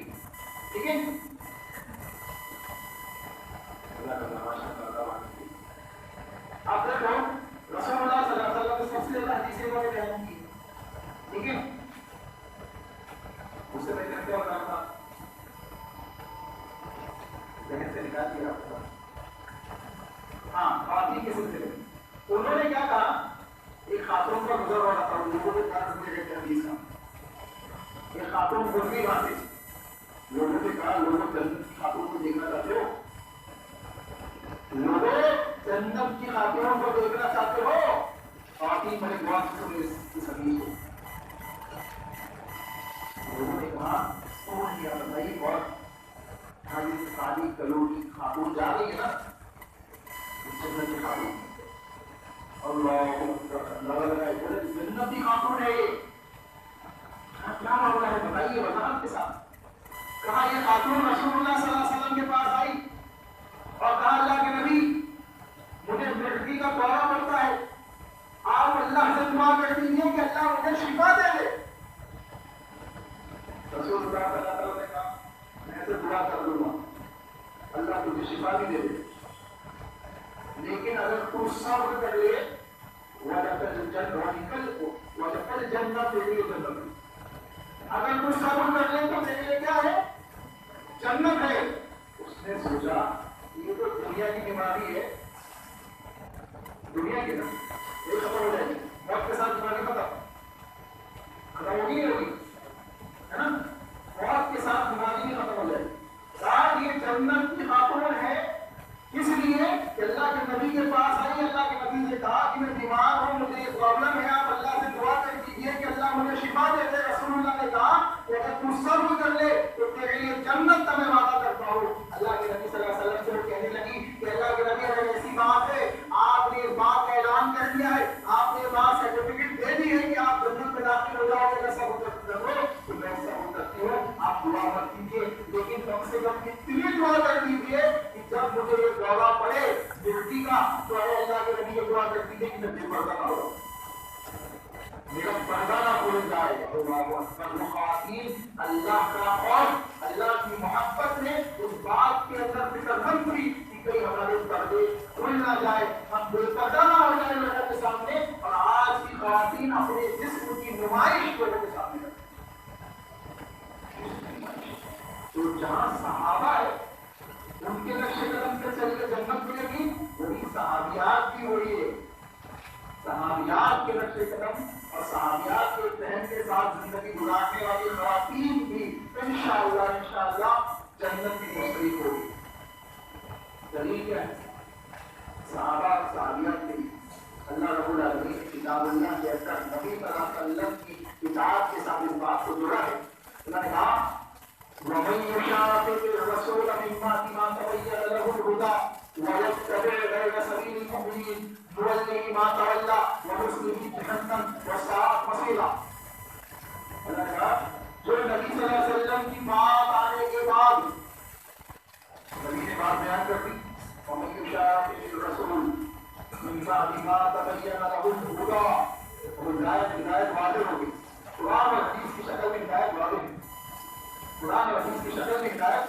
ٹھیک ہے. اب دیکھو رسول اللہ صلی اللہ علیہ وسلم نے سب سے زیادہ حدیثیں انہوں نے بیان کی. ٹھیک ہے. اس سے میں کیا بتا رہا تھا, ذہن سے نکال دیا. ہاں, خواتین کے سلسلے انہوں نے کیا کہا, ایک خاتون کا گزر ہو رہا تھا لوگوں کو کیا سمجھ گئے حدیث کا. ایک خاتون بولوی باتیں, لوگوں نے کہا لوگوں جنت کی خاتون کو دیکھنا چاہتے ہو؟ لوگوں جنت کی خاتون کو دیکھنا چاہتے ہو؟ خواتین بڑے غور سے سنیں اس حدیث کو. لوگوں نے کہا کون کیا بتائیے, بہت حدیث خالی کلو کی خاتون جا رہی ہے نا جنت کی خاتون. اللہ جنت کی خاتون ہے. یہ کیا معاملہ ہے بتائیے, وضاحت کے ساتھ. کہا یہ خاتون رسول اللہ صلی اللہ علیہ وسلم کے پاس آئی اور کہا اللہ کے نبی مجھے مٹی کا دورہ پڑتا ہے, آپ اللہ سے دعا کر دیجیے کہ اللہ مجھے شفا دے دے. رسول اللہ صلی اللہ علیہ وسلم نے کہا میں تو دعا کر دوں گا, اللہ تجھے شفا بھی دے دے, لیکن اگر تو صبر کر لے وَلَقَدْ جَنَّتُ تیرے لیے جنت. اگر تو صبر کر لے تو تیرے لیے کیا ہے؟ جنت ہے. اس نے سوچا یہ تو دنیا کی بیماری ہے, دنیا کی نا یہ ختم ہو جائے گی, موت کے ساتھ بیماری ختم ہوگی ہے نا, موت کے ساتھ بیماری بھی ختم ہو جائے گی. ساتھ یہ جنت کی خاتون ہے اس لیے کہ اللہ کے نبی کے پاس آئی, اللہ کے نبی نے کہا کہ میں بیمار ہوں, مجھے یہ پرابلم ہے, آپ اللہ سے دعا کر دیجیے کہ اللہ مجھے شفا دے دے. رسول اللہ نے کہا کہ اگر تو صبر کر لے تو تیرے لیے جنت کا میں وعدہ کرتا ہوں. اللہ کے نبی صلی اللہ علیہ وسلم سے وہ کہنے لگی کہ اللہ کے نبی اگر ایسی بات ہے, آپ نے اس بات کا اعلان کر دیا ہے, آپ نے یہ بات سرٹیفکیٹ دے دی ہے کہ آپ جنت میں داخل ہو جاؤ گے, اگر صبر کرو تو میں صبر کرتی ہوں, آپ دعا مت کیجیے, لیکن کم سے کم اتنی دعا کر دیجیے جب مجھے یہ دورہ پڑے زندگی کا تو اے اللہ کے نبی یہ دعا کر دیجیے کہ میں بے پردہ نہ ہو, میرا پردہ نہ کھل جائے. اللہ اکبر. خواتین اللہ کا خوف, اللہ کی محبت نے اس بات کے اندر فکر مند ہوئی کہ کہیں ہمارے پردے کھل نہ جائے, ہم بے پردہ نہ ہو جائے لوگوں کے سامنے. اور آج کی خواتین اپنے جسم کی نمائش لوگوں کے سامنے کرتے تو جہاں صحابہ ہے ان کے نقش قدم سے چل کے جنت ملے گی، وہی صحابیات کی وہی ہے، صحابیات کے نقش قدم اور صحابیات کے بہن کے ساتھ زندگی گزارنے والی خواتین بھی انشاءاللہ جنت کی مشرق ہوگی۔ دلیل کیا ہے؟ صحابہ اور صحابیات کے اللہ رب العالمین کی کتاب اللہ کے اندر نبی صلی اللہ علیہ وسلم کی کتاب کے ساتھ اس بات کو جوڑا ہے۔ انہوں نے کہا وَمَن يُشَاقِقِ الرَّسُولَ مِن بَعْدِ مَا تَبَيَّنَ لَهُ الْهُدَىٰ وَيَتَّبِعْ غَيْرَ سَبِيلِ الْمُؤْمِنِينَ نُوَلِّهِ مَا تَوَلَّىٰ وَنُصْلِهِ جَهَنَّمَ وَسَاءَتْ مَصِيرًا۔ اللہ نے کہا جو نبی صلی اللہ علیہ وسلم کی بات آنے کے بعد نبی نے بات بیان کر دی، وَمَن يُشَاقِقِ الرَّسُولَ مِن بَعْدِ مَا تَبَيَّنَ لَهُ الْهُدَىٰ ہدایت واضح ہو گئی۔ قرآن اور حدیث کی شکل میں ہدایت واضح ہے، قرآن اور حدیث کی شکل میں ہدایت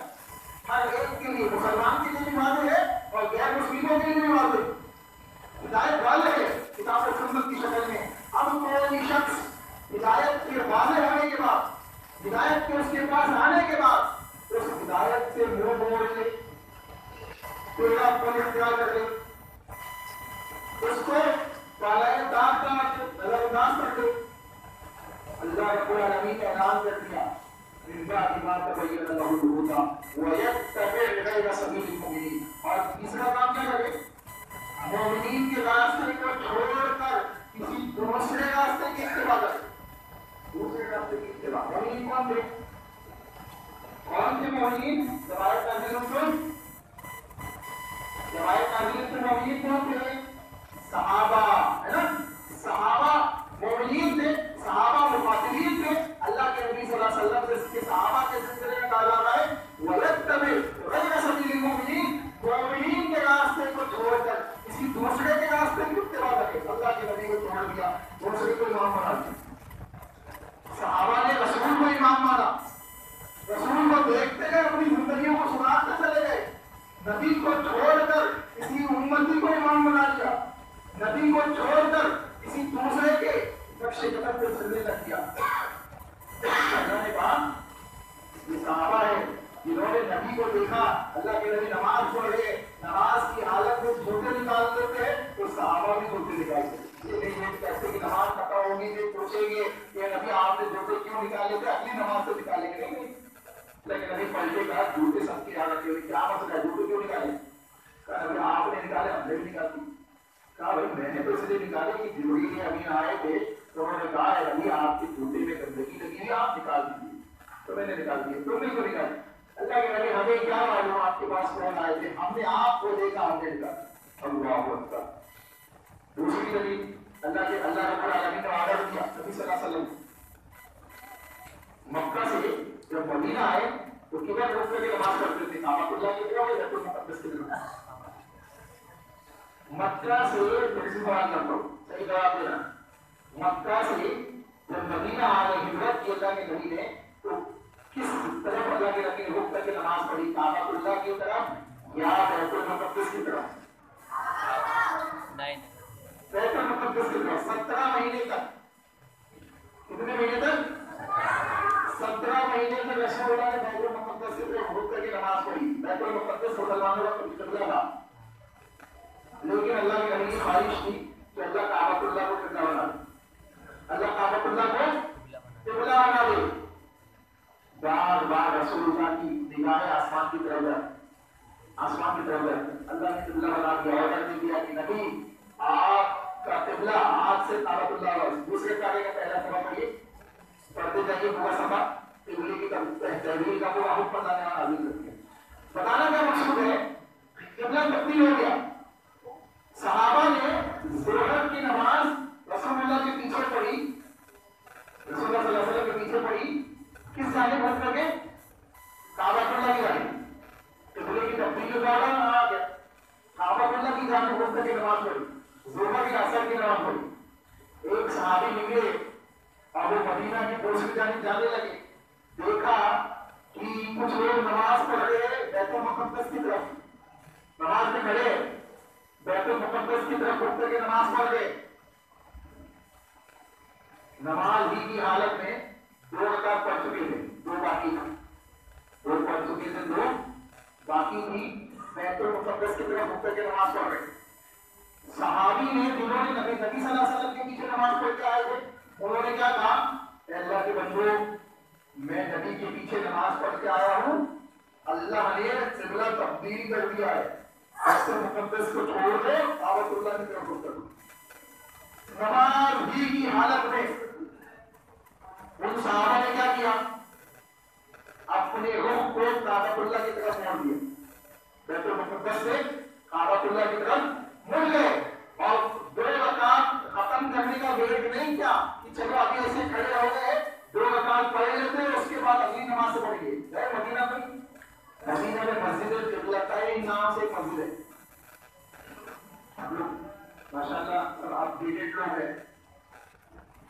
ہر ایک کے لیے، مسلمان کے لیے بھی واضح ہے اور غیر مسلموں کے لیے بھی واضح ہے، ہدایت واضح ہے کتاب و سنت کی شکل میں۔ اب کوئی شخص ہدایت کے واضح ہونے کے بعد، ہدایت کے اس کے پاس آنے کے بعد اس ہدایت سے منہ موڑ لے، تیرا پن اختیار کر لے، اس کو بالائے داغ کا نظر انداز کر دے، اللہ رب العالمین نے اعلان کر دیا من بعد ما تبین له الهدى ويتبع غیر سبیل المؤمنین۔ اور تیسرا کام کیا کرے؟ مومنین کے راستے کو چھوڑ کر کسی دوسرے راستے کی اتباع کرے، دوسرے راستے کی اتباع۔ مومنین کون تھے؟ کون تھے مومنین؟ روایت نازل ہوئی، روایت نازل ہوئی مومنین کون تھے؟ صحابہ، ہے نا؟ صحابہ مومنین تھے، صحابہ مقاتلین تھے۔ اللہ کے نبی صلی اللہ علیہ وسلم سے اس کے صحابہ کے سلسلے میں کہا جا رہا ہے وَيَتَّبِعْ غَيْرَ سَبِيلِ الْمُؤْمِنِينَ، مومنین کے راستے کو چھوڑ کر کسی دوسرے کے راستے کی اتباع کرے۔ اللہ کے نبی کو چھوڑ دیا، دوسرے کو امام بنا دیا۔ صحابہ نے رسول کو امام مانا، رسول کو دیکھتے گئے، اپنی زندگیوں کو سناتے چلے گئے، نبی کو چھوڑ کر کسی امتی کو امام بنا دیا، نبی کو چھوڑ کر کسی دوسرے کے نقش قدم پہ چلنے لگ گیا۔ اللہ نے کہا یہ صحابہ ہے جنہوں نے نبی کو دیکھا، اللہ کے نبی نماز پڑھ رہے، نماز کی حالت میں جوتے نکال دیتے ہیں تو صحابہ بھی جوتے نکالتے ہیں۔ یہ نہیں کہتے کہ نماز پتہ ہوگی تو پوچھیں گے کہ نبی آپ نے جوتے کیوں نکالے تھے، اگلی نماز سے نکالیں گے نہیں، لیکن نبی پلٹے کہا جوتے سب کی حالت ہوئی، کیا مسئلہ ہے جوتے کیوں نکالے؟ کہا نبی آپ نے نکالے، ہم نے بھی نکالتی۔ کہا بھائی میں نے تو اس لیے نکالے کہ جبریل امین آئے تھے تو انہوں نے کہا ہے نبی آپ کے جوتے میں گندگی لگی ہوئی، آپ نکال دیجیے، تو میں نے نکال دی، تم نے کیوں نکالی؟ اللہ کے نبی ہمیں کیا معلوم آپ کے پاس کون آئے تھے، ہم نے آپ کو دیکھا، ہم نے نکالا۔ اللہ اکبر۔ دوسری دلیل اللہ رب العالمین نے آرڈر دیا نبی صلی اللہ علیہ وسلم مکہ سے جب مدینہ آئے تو کدھر رک کر کے نماز پڑھتے تھے؟ کعبۃ اللہ کی طرف یا بیت المقدس کی طرف؟ مکہ سے پھر سوال نہ کرو، صحیح جواب دینا۔ مکہ سے جب مدینہ آئے، ہجرت کی اللہ کے نبی نے، تو کس طرف اللہ کے نبی نے رک کر کے نماز پڑھی؟ کعبۃ اللہ کی طرف یا بیت المقدس کی طرف؟ بیت المقدس کی طرف۔ 17 مہینے تک، کتنے مہینے تک؟ 17 مہینے تک رسول اللہ نے بیت المقدس کی طرف رک کر کے نماز پڑھی۔ بیت المقدس مسلمانوں کا قبلہ تھا، لیکن اللہ کے نبی کی خواہش تھی کہ اللہ کعبۃ اللہ کو قبلہ بنا دے، اللہ کعبۃ اللہ کو قبلہ بنا دے۔ بار بار رسول اللہ کی نگاہیں آسمان کی طرف جائے، آسمان کی طرف جائے، اللہ نے قبلہ بنا دیا، آرڈر دے دیا کہ نبی آپ کا قبلہ آج سے کعبۃ اللہ ہے۔ دوسرے کعبے کا پہلا سبق یہ پڑھتے جائیے، پورا سبق قبلے کی تحویل کا پورا حکم اللہ نے نازل کر دیا۔ بتانا کیا مقصود ہے؟ قبلہ تبدیل ہو گیا۔ صحابہ نے ظہر کی نماز رسول اللہ کے پیچھے پڑھی، رسول اللہ صلی اللہ علیہ وسلم کے پیچھے پڑھی، کس جانب ہٹ کر کے؟ کعبۃ اللہ کی جانب۔ قبلے کی تبدیل کا آ گیا، کعبۃ اللہ کی جانب ہٹ کر کے نماز پڑھی، ظہر کی اثر کی نماز پڑھی۔ ایک صحابی نکلے اور وہ مدینہ کی دوسری جانب جانے لگے، دیکھا کہ کچھ لوگ نماز پڑھ رہے ہیں بیت المقدس کی طرف، نماز میں کھڑے بیت المقدس کی طرف اٹھ کر کے نماز پڑھ گئے۔ نماز ہی کی حالت میں 2 رکعت پڑھ چکے تھے، 2 باقی تھی، 2 پڑھ چکے تھے، 2 باقی تھی، بیت المقدس کی طرف رک کر کے نماز پڑھ رہے. صحابی نے جنہوں نے نبی صلی اللہ علیہ وسلم کے پیچھے نماز پڑھ کے آئے تھے، انہوں نے کیا کہا؟ اے اللہ کے بندو، میں نبی کے پیچھے نماز پڑھ کے آیا ہوں، اللہ نے قبلہ تبدیل کر دیا ہے، بیت المقدس کو چھوڑ دو، کعبۃ اللہ کی طرف رک کر. نماز ہی کی حالت میں ان صحابہ نے کیا کیا؟ اپنے رخ کو کعبۃ اللہ کی طرف موڑ دیا، بیت المقدس سے کعبۃ اللہ کی طرف مڑ گئے اور 2 رکعت ختم کرنے کا ویٹ نہیں کیا کہ چلو ابھی ایسے کھڑے ہو گئے 2 رکعت پڑھ لیتے اس کے بعد اگلی نماز سے پڑھیے. گئے مدینہ میں، مدینہ میں مسجد قبلتین نام سے ایک مسجد ہے. ہم لوگ ماشاءاللہ سب اپڈیٹڈ لوگ ہیں،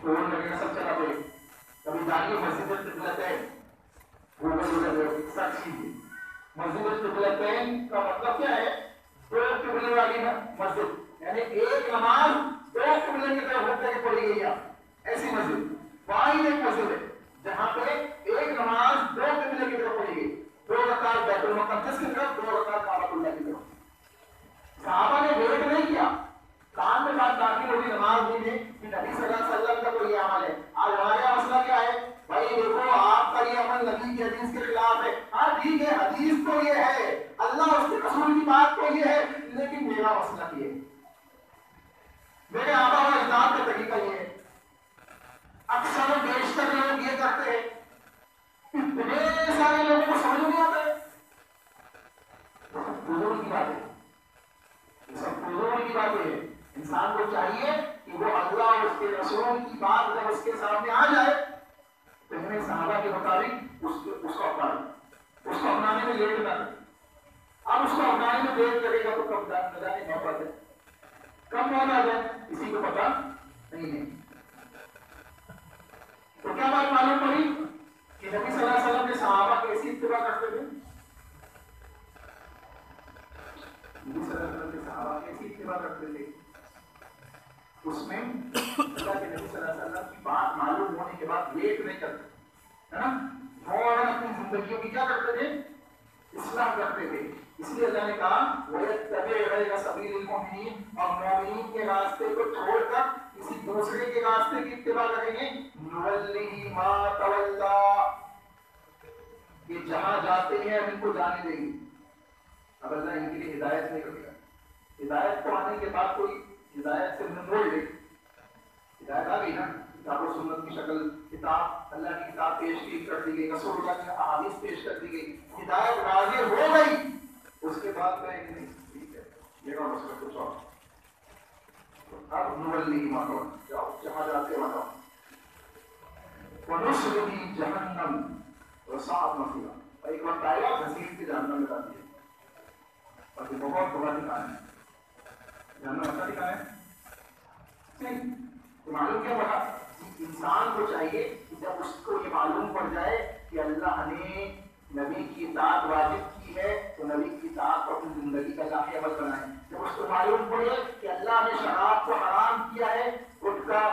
فون وغیرہ سب چلا پڑے، کبھی جائیے مسجد قبلتین، گوگل سرچ کیجیے. مسجد قبلتین کا مطلب کیا ہے؟ 2 قبلے والی مسجد، یعنی ایک نماز 2 قبلے کی طرف ہوتے ہوئے پڑھی گئی ہے. ایسی مسجد واحد ایک مسجد ہے جہاں پہ ایک نماز 2 قبلے کی طرف پڑھی گئی، 2 رکعت بیت المقدس کی طرف، 2 رکعت کعبۃ اللہ کی طرف. صحابہ نے ویٹ نہیں کیا، کان میں بات داخل ہوئی نماز میں کہ نبی صلی اللہ علیہ وسلم کا کوئی عمل ہے. آج ہمارا مسئلہ کیا ہے؟ بھائی دیکھو آپ کا یہ عمل نبی کی حدیث کے خلاف ہے. ہاں ٹھیک ہے، حدیث تو یہ ہے، اللہ اس کے رسول کی بات تو یہ ہے، لیکن میرا مسئلہ یہ ہے، میرے آبا و اجداد کا طریقہ یہ ہے. اکثر و بیشتر لوگ یہ کرتے ہیں، اتنے سارے لوگوں کو سمجھ نہیں آتا ہے. بزرگ کی بات ہے، سب بزرگ کی باتیں ہیں. انسان کو چاہیے کہ وہ اللہ اور اس کے رسول کی بات جب اس کے سامنے آ جائے تو ہمیں صحابہ کے مطابق اس کو اپنائے، اس کو اپنانے میں لیٹ نہ کرے. اب اس کو اپنانے میں لیٹ کرے گا تو کب نہ جانے موت ہے، کب موت آ جائے کسی کو پتا نہیں ہے. تو کیا بات معلوم پڑی کہ نبی صلی اللہ علیہ وسلم کے صحابہ کیسی اتباع کرتے تھے؟ نبی صلی اللہ علیہ وسلم کے صحابہ کیسی اتباع کرتے تھے؟ اس میں اللہ کے نبی صلی اللہ علیہ وسلم کی بات معلوم ہونے کے بعد ویٹ نہیں کرتے، ہے نا؟ فوراً اپنی زندگیوں کی کیا کرتے تھے؟ اصلاح کرتے تھے. اس لیے اللہ نے کہا وَيَتَّبِعْ غَيْرَ سَبِيلِ الْمُؤْمِنِينَ، اور مومنین کے راستے کو چھوڑ کر کسی دوسرے کے راستے کی اتباع کریں گے. نُوَلِّهِ مَا تَوَلَّىٰ، یہ جہاں جاتے ہیں ہم ان کو جانے دیں گے. اب اللہ ان کے لیے ہدایت نہیں کرے گا. ہدایت کو آنے کے بعد کوئی ہدایت سے منہ موڑ لے، ہدایت آ گئی نا، کتاب و سنت کی شکل، کتاب اللہ کی کتاب پیش کر دی گئی، رسول اللہ کی احادیث پیش کر دی گئی، ہدایت واضح ہو گئی. اس کے بعد میں نہیں ٹھیک ہے میرا مسئلہ کچھ اور، اب نولی مانو، جاؤ جہاں جاتے وہاں. وَنُصْلِهِ جَهَنَّمَ وَسَاءَتْ مَصِيرًا، اور ایک وقت آئے گا گھسیٹ کے جہنم میں ڈال دیا. اور یہ بہت بڑا ٹھکانا ہے، جہنم اچھا ٹھکانا ہے نہیں. تو معلوم کیا پڑا؟ انسان کو چاہیے کہ جب اس کو یہ معلوم پڑ جائے کہ اللہ نے نبی کی اطاعت واجب کی ہے تو نبی کی اطاعت کو اپنی زندگی کا لاحق عمل بنائے. جب اس کو معلوم پڑے کہ اللہ نے شراب کو حرام کیا ہے، گٹکا،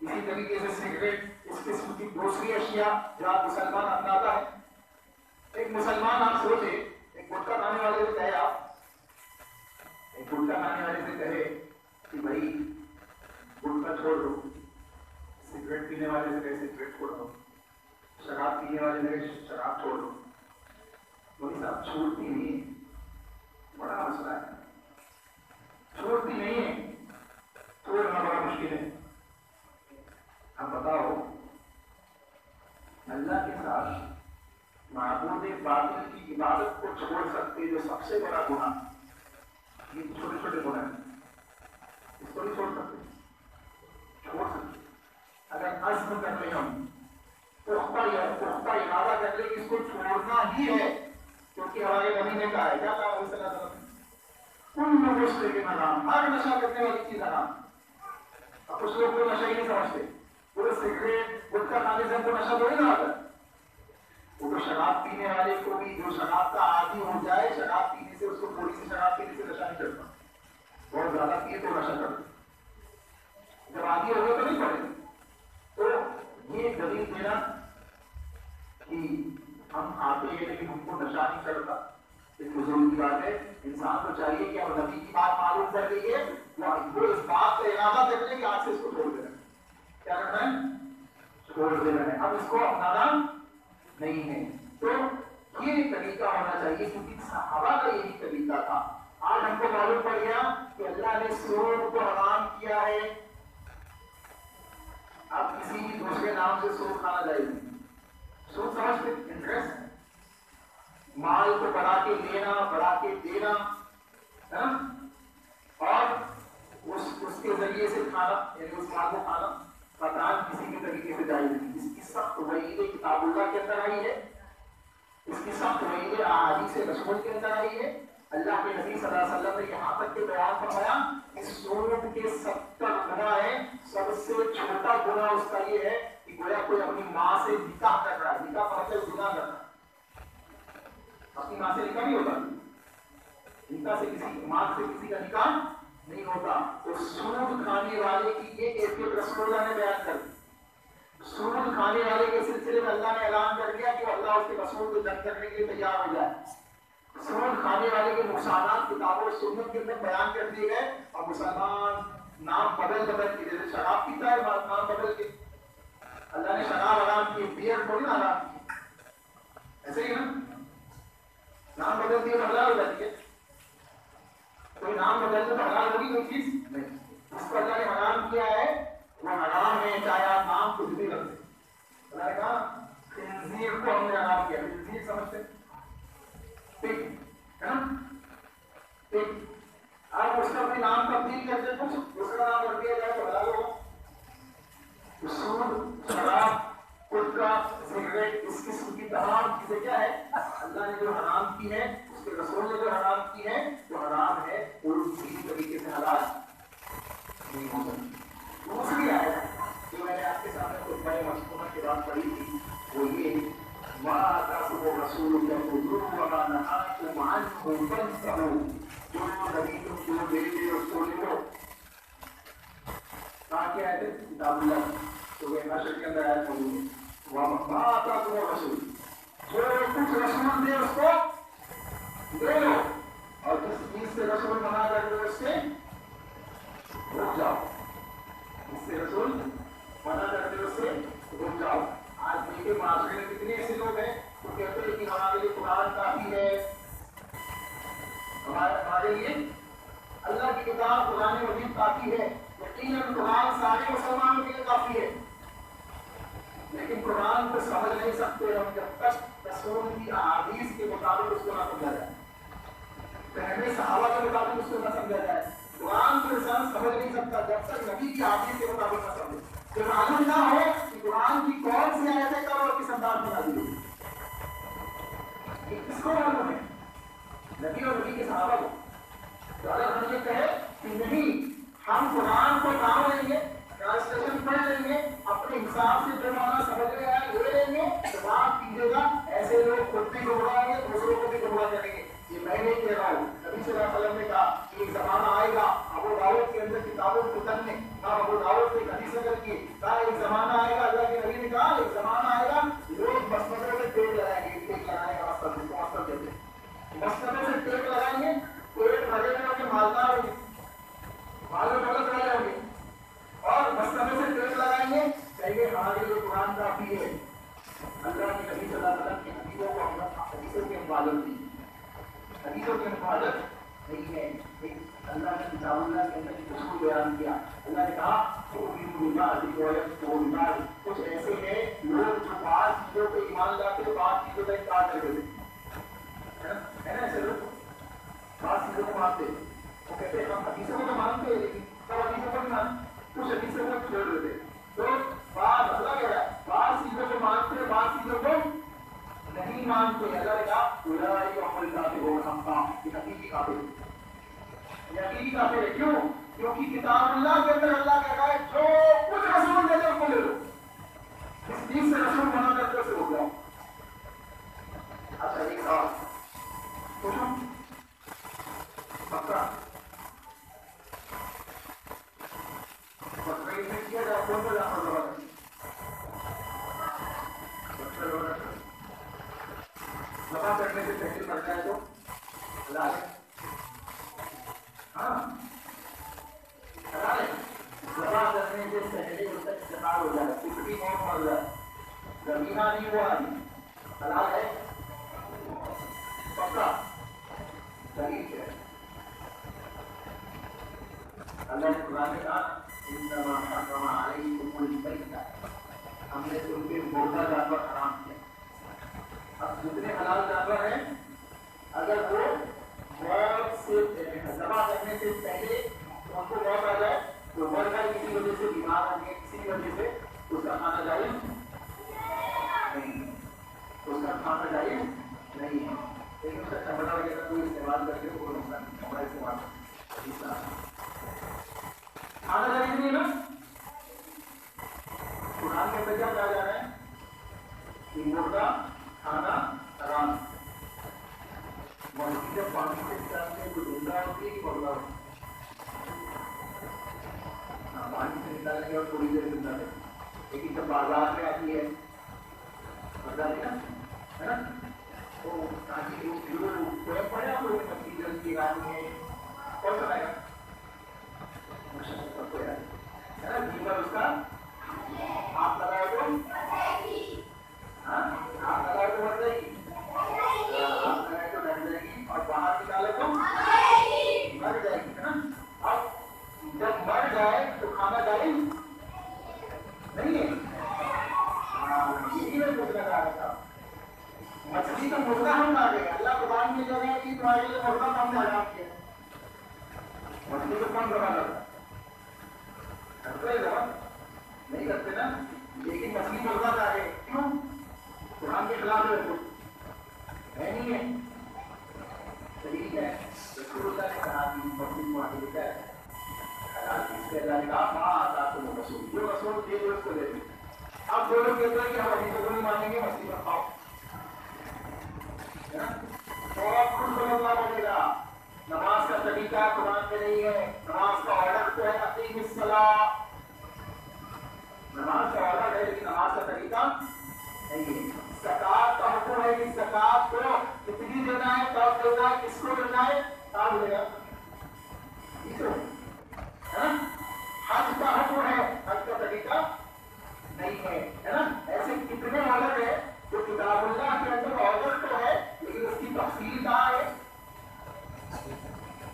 اسی طریقے سے سگریٹ، اس قسم کی دوسری اشیاء جو آپ مسلمان اپناتا ہے. ایک مسلمان آپ سوچے، ایک گٹکا کھانے والے سے کہے، آپ ایک گٹکا کھانے والے سے کہے کہ بھائی گٹکا چھوڑ دو، سگریٹ پینے والے سے کہے سگریٹ چھوڑ دو، شراب پینے والے سے کہے شراب چھوڑ دو. وہی صاحب چھوڑتی نہیں ہے، بڑا مسئلہ ہے، چھوڑتی نہیں ہے، چھوڑنا بڑا مشکل ہے. اب بتاؤ اللہ کے ساتھ معبود باطل کی عبادت کو چھوڑ سکتے جو سب سے بڑا گناہ، یہ چھوٹے چھوٹے گناہ ہیں، اس کو نہیں چھوڑ سکتے. چھوڑ سکتے اگر عزم کر لیں، ہم پختہ ارادہ کر لیں کہ اس کو چھوڑنا ہی ہے، کیونکہ ہمارے نبی نے کہا ہے، کیا کہا صلی اللہ علیہ وسلم، کل مشرک حرام، ہر نشہ کرنے والی چیز حرام. اب کچھ لوگ کو نشہ ہی نہیں سمجھتے، پورے سگریٹ گٹکا کھانے سے ہم کو نشہ تھوڑی نہ آتا. وہ تو شراب پینے والے کو بھی جو شراب کا عادی ہو جائے، شراب پینے سے اس کو تھوڑی سی شراب پینے سے نشہ نہیں چڑھتا، بہت زیادہ پیے تو نشہ چڑھتا. جب عادی ہو گئے تو نہیں پڑے. تو دلیل دینا کہ ہم کھاتے ہیں لیکن ہم کو نشہ نہیں کرتا، ایک بزرگ کی بات ہے. انسان کو چاہیے کہ اب نبی کی بات معلوم کر لی ہے وہ اس بات کا ارادہ کر لے کہ آج سے اس کو چھوڑ دینا. کیا کرنا ہے؟ چھوڑ دینا ہے. اب اس کو اپنانا نہیں ہے. تو یہ طریقہ ہونا چاہیے کیونکہ صحابہ کا یہی طریقہ تھا. آج ہم کو معلوم پڑ گیا کہ اللہ نے سود کو حرام کیا ہے. اب کسی بھی دوسرے نام سے سود کھانا جائز نہیں. سود سمجھتے انٹرسٹ، مال کو بڑھا کے لینا، بڑھا کے دینا، اور اس کے ذریعے سے کھانا، یعنی اس مال کو کھانا قطعاً کسی بھی طریقے سے جائز نہیں. اس کی سخت وعید کتاب اللہ کے اندر آئی ہے، اس کی سخت وعید احادیث رسول کے اندر آئی ہے. اللہ کے نبی صلی اللہ علیہ وسلم نے یہاں تک کہ بیان فرمایا کہ سود کے 70 گناہ ہیں، سب سے چھوٹا گناہ اس کا یہ ہے کہ گویا کوئی اپنی ماں سے نکاح کر رہا ہے. نکاح پڑھ کر گناہ کر رہا ہے. اپنی ماں سے نکاح نہیں ہوتا، نکاح سے کسی ماں سے کسی کا نکاح نہیں ہوتا. تو سود کھانے والے کی یہ کیفیت رسول اللہ نے بیان کر دی. سود کھانے والے کے سلسلے میں اللہ نے اعلان کر دیا کہ اللہ اس کے رسول کو جنگ کرنے کے لیے تیار ہو جائے. سود کھانے والے کے نقصانات کتاب و سنت کے اندر بیان کر دیے گئے. اور مسلمان نام بدل کے جیسے شراب پیتا ہے نام بدل کے، اللہ نے شراب حرام کی، بیئر تھوڑی نہ حرام کی. ایسے ہی نا نام بدل دیے حلال ہو جاتی ہے. کوئی نام بدل دے تو حلال ہوگی کوئی چیز نہیں. اس کو اللہ نے حرام کیا ہے وہ حرام ہے، چاہے آپ نام کچھ بھی رکھتے. اللہ نے کہا خنزیر کو ہم نے حرام کیا. خنزیر سمجھتے پگ ہے نا، پگ. آپ اس کا اپنے نام تبدیل کرتے کچھ دوسرا نام رکھ دیا جائے تو حلال ہوگا. سود، شراب، گٹکا، سگریٹ، اس قسم کی تمام چیزیں کیا ہے اللہ نے جو حرام کی ہے، اس کے رسول نے جو حرام کی ہے وہ حرام ہے، اور کسی طریقے سے حلال نہیں ہو سکتی. دوسری آیت جو میں نے آپ کے سامنے خطبہ مشکورہ کے بعد پڑھی تھی وہ یہ وَمَا آتَاكُمُ الرَّسُولُ فَخُذُوهُ وَمَا نَهَاكُمْ عَنْهُ فَانتَهُوا. جو نبی تم کو دے دے اس کو لے لو. کہاں کیا ہے کتاب اللہ سورہ حشر کے اندر آیت موجود ہے. وَمَا آتَاكُمُ الرَّسُولُ، جو کچھ رسول دے اس کو لے لو، اور جس چیز سے رسول منع کر دے اس سے رک جاؤ. اس سے رسول منع کرتے اس سے رک جاؤ. آج دیکھیں معاشرے میں کتنے ایسے لوگ ہیں جو کہتے ہیں کہ ہمارے لیے قرآن کافی ہے، ہمارے لیے اللہ کی کتاب قرآن مجید کافی ہے. یقیناً قرآن سارے مسلمانوں کے لیے کافی ہے، لیکن قرآن کو سمجھ نہیں سکتے ہم جب تک رسول کی احادیث کے مطابق اس کو نہ سمجھا جائے، پہلے صحابہ کے مطابق اس کو نہ سمجھا جائے. قرآن کو انسان سمجھ نہیں سکتا جب تک نبی کی حدیث کے مطابق نہ سمجھے. جو معلوم نہ ہو کہ قرآن کی کون سی آیتیں کب اور کس انداز میں نازل ہوئی، یہ کس کو معلوم ہے؟ نبی اور نبی کے صحابہ کو. تو اگر ہم یہ کہے کہ نہیں ہم قرآن کو کام لیں گے، ٹرانسلیشن پڑھ لیں گے، اپنے حساب سے جو معنی سمجھ میں آئے لے لیں گے، تو بات کیجیے گا ایسے لوگ خود بھی گمراہ ہوں گے، دوسروں کو بھی گمراہ کریں گے. یہ میں نہیں کہہ رہا ہوں، نبی صلی اللہ علیہ وسلم نے کہا کہ ایک زمانہ آئے گا. ابو داؤد کے اندر کتابوں کو نے ابو داؤد نے حدیث نقل کی، کہا ایک زمانہ آئے گا، اللہ کے نبی نے کہا ایک زمانہ آئے گا لوگ مسندوں سے ٹیک لگائیں گے. ٹیک لگانے کا مقصد جس کو مقصد کہتے ہیں، مسندوں سے ٹیک لگائیں گے، پیٹ بھرے میں ہوں گے، مالدار ہوں گے، مال و دولت والے ہوں گے، اور مسندوں سے ٹیک لگائیں گے، کہیں گے ہمارے لیے قرآن کافی ہے. اللہ کے نبی صلی اللہ علیہ وسلم کی حدیثوں کو ہم حدیثوں کے مخالف دی، حدیثوں کے مخالف نہیں ہے. اللہ نے کتاب اللہ کے اندر اصول بیان کیا. اللہ نے کہا کچھ ایسے ہیں لوگ جو 5 چیزوں پہ ایمان لاتے ہیں، 5 چیزوں کا انکار کر دیتے ہے نا. ایسے لوگ 5 چیزوں کو مانتے ہیں، وہ کہتے ہیں ہم حدیثوں کو تو مانتے ہیں لیکن سب حدیثوں کو نہیں مانتے، کچھ حدیثوں کو چھوڑ دیتے. تو بات اللہ کہہ رہا ہے 5 چیزوں کو مانتے ہیں، 5 چیزوں کو نہیں مانتے. اللہ نے کہا اولئک هم الکافرون حقا، یہ حقیقی کافر ہے. یہ حقیقی کافر ہے. کیوں؟ کیونکہ کتاب اللہ کے اندر اللہ کہہ رہا ہے جو کچھ رسول دے دے اس کو لے لو، اس چیز سے رسول منع کرتے سے ہو جاؤ. اچھا ایک سوال پوچھوں، پکا کیا جائے کون سا جانور ضرورت ہے؟ جمع کرنے سے پہلے پڑ جائے تو حلال ہے. ہاں حلال ہے. جمع کرنے سے پہلے اس کا استعمال ہو جائے, کچھ بھی موت مر جائے, زمینہ نہیں ہوا نہیں, حلال ہے پکا. دلیل ہے اللہ نے قرآن میں کہا انما حرم علیکم المیتۃ, ہم نے تم پہ مردہ جانور حرام کیا. اب جتنے حلال جانور ہیں اگر وہ موت سے ذبح کرنے سے پہلے ان کو موت آ جائے تو مر جائے کسی وجہ سے, بیمار ہوں گے کسی وجہ سے, اس کا کھانا جائز نہیں, اس کا کھانا جائز نہیں ہے. لیکن اس کا چمڑا وغیرہ کوئی استعمال کر کے کوئی نقصان نہیں, چمڑا استعمال کھانا جائز نہیں ہے نا. قرآن کے اندر کیا کہا جا رہا ہے کہ مردہ کھانا حرام. موسیقی جب پانی سے نکالتے تو زندہ ہوتی ہے کہ مردہ ہوتی ہے؟ ہاں پانی سے نکالنے کے بعد تھوڑی دیر زندہ رہتی ہے, لیکن جب بازار میں آتی ہے مردہ نہیں نا, ہے نا, تو تاکہ کوئی پڑے آپ لوگ مچھلی جلد کی رانی ہے کون سا گا سب کو یاد ہے نا. جیور اس کا آپ لگائے تو ہاں آپ لگائے تو مر جائے گی, آپ لگائے تو ڈر جائے گی, اور باہر نکالے تو مر جائے گی, ہے نا. اب جب مر جائے تو کھانا جائز نہیں ہے. یہی میں پوچھنا چاہ رہا تھا, مچھلی کا مردہ ہم آ گئے, اللہ قرآن کی جگہ کی تمہارے لیے مردہ ہم نے حرام کیا. مچھلی کو کون دبا کرتا کرتے ہیں دبا نہیں کرتے نا, لیکن مچھلی مردہ آ گئے کیوں؟ قرآن کے خلاف ہے نہیں ہے. ٹھیک ہے, رسول اللہ نے کہا کہ مچھلی کو آگے لکھا ہے اس کے اللہ نے کہا وہاں آتا تو وہ رسول, جو رسول دے دو اس کو لے دیں. اب جو لوگ کہتے ہیں کہ ہم حدیث کو نہیں مانیں گے, مچھلی پر کھاؤ, تو آپ خود بدلنا پڑے گا. نماز کا طریقہ قرآن میں نہیں ہے, نماز کا آرڈر تو ہے اقیم الصلاۃ, نماز کا آرڈر ہے لیکن نماز کا طریقہ نہیں ہے. زکوٰۃ کا حکم ہے کہ زکوٰۃ کو کتنی دینا ہے, کب دینا ہے, کس کو دینا ہے, کہاں دے گا, ٹھیک ہے. حج کا حکم ہے, حج کا طریقہ نہیں ہے نا. ایسے کتنے آرڈر ہے جو کتاب اللہ کے اندر آرڈر تو ہے لیکن اس کی تفصیل کہاں ہے؟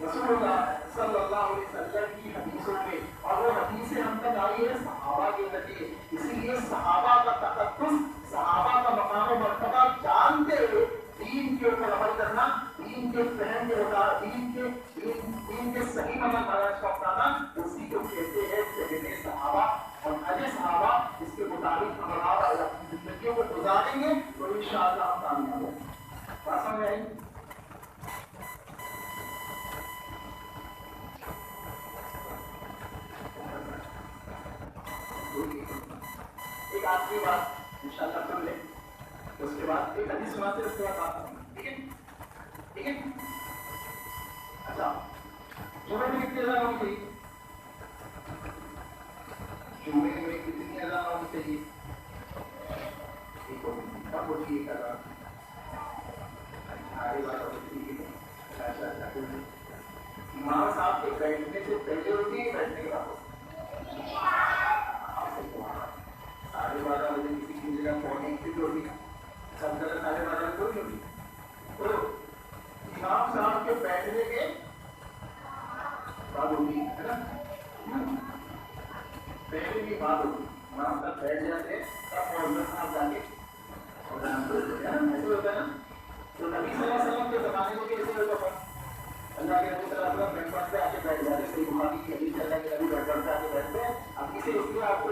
رسول اللہ صلی اللہ علیہ وسلم کی حدیثوں میں, اور وہ حدیثیں ہم تک آئی ہے صحابہ کے ذریعے. اسی لیے صحابہ کا تقدس, صحابہ کا مقام و مرتبہ جانتے ہوئے دین کے اوپر عمل کرنا, دین کے فہم کے مطابق دین کے صحیح عمل منہج کو اپنانا, اسی کو کہتے ہیں فہم صحابہ اور حج صحابہ. اس کے مطابق ہم اپنی زندگیوں کو گزاریں گے تو انشاءاللہ ہم کامیاب ہوں گے. بات سمجھ آئی؟ ایک آخری بات انشاءاللہ سن لیں, اس کے بعد ایک حدیث سناتے ہیں, اس کے بعد بات کریں گے, ٹھیک ہے ٹھیک ہے. اچھا جمعے میں کتنی اذان ہونی چاہیے؟ جمعے میں کتنی اذان ہونی چاہیے؟ ایک ہوتی ہے, کب ہوتی ہے ایک اذان؟ ساری بات ہوتی ہے. امام صاحب کے بیٹھنے سے پہلے ہوتی ہے, بیٹھنے کے بعد ہوتی ہے. 12:30 بجے کسی کی جگہ پہنچنے کی ہوتی ہے, سب جگہ 12:30 کوئی نہیں ہوتی. تو امام صاحب کے بیٹھنے کے بعد ہوتی ہے نا, بیٹھنے کی بات ہوتی ہے. امام صاحب بیٹھ جاتے ہیں تب مولوی صاحب جا کے ایسے ہوتا ہے نا. تو نبی صلی اللہ علیہ وسلم کے زمانے میں کیسے ہوتا تھا؟ اللہ کے نبی صلی اللہ علیہ وسلم ممبر پہ آ کے بیٹھ جاتے, صحیح بخاری کی حدیث اللہ کے نبی ممبر پہ آ کے بیٹھتے ہیں. اب اسے اس لیے آپ کو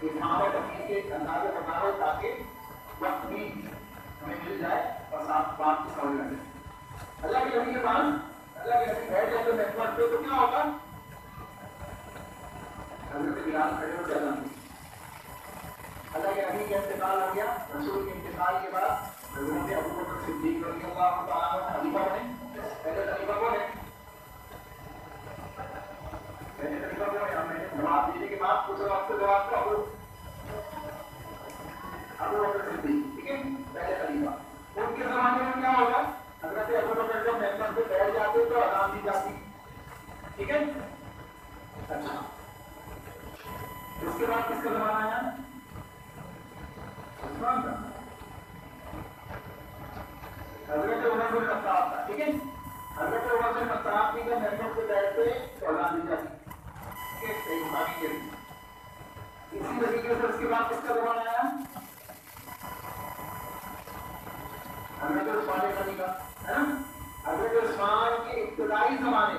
امامت اپنی کے اندازے بتا رہا ہوں تاکہ وقت بھی ہمیں مل جائے اور صاف بات کو سمجھ لیں. اللہ کے نبی کے پاس اللہ کے نبی بیٹھ جاتے ممبر پہ تو کیا ہوگا؟ حضرت بلال کھڑے ہو جانا. اللہ کے نبی کا انتقال ہو گیا, رسول کے انتقال کے بعد حضرت ابو بکر صدیق رضی اللہ تعالیٰ عنہ خلیفہ بنے. پہلے خلیفہ کون ہے؟ پہلے خلیفہ کون ہے؟ ہمیں جواب دینے کے بعد پوچھ رہا آپ سے جواب کا ابو بکر صدیق, ٹھیک ہے, پہلے خلیفہ. ان کے کے زمانے میں کیا ہوگا؟ حضرت ابو بکر جب ممبر پہ بیٹھ جاتے تو اذان دی جاتی. ٹھیک ہے. اچھا اس کے بعد کس کا زمانہ آیا؟ عثمان کا. حضرت عمر بن خطاب کا. ٹھیک ہے. حضرت عمر بن خطاب کی جب ممبر پہ بیٹھتے تو اذان دی جاتی. ٹھیک ہے. صحیح بخاری کے لیے. اسی طریقے سے اس کے بعد کس کا زمانہ آیا؟ حضرت عثمان غنی کا. ہے نا. حضرت عثمان کے ابتدائی زمانے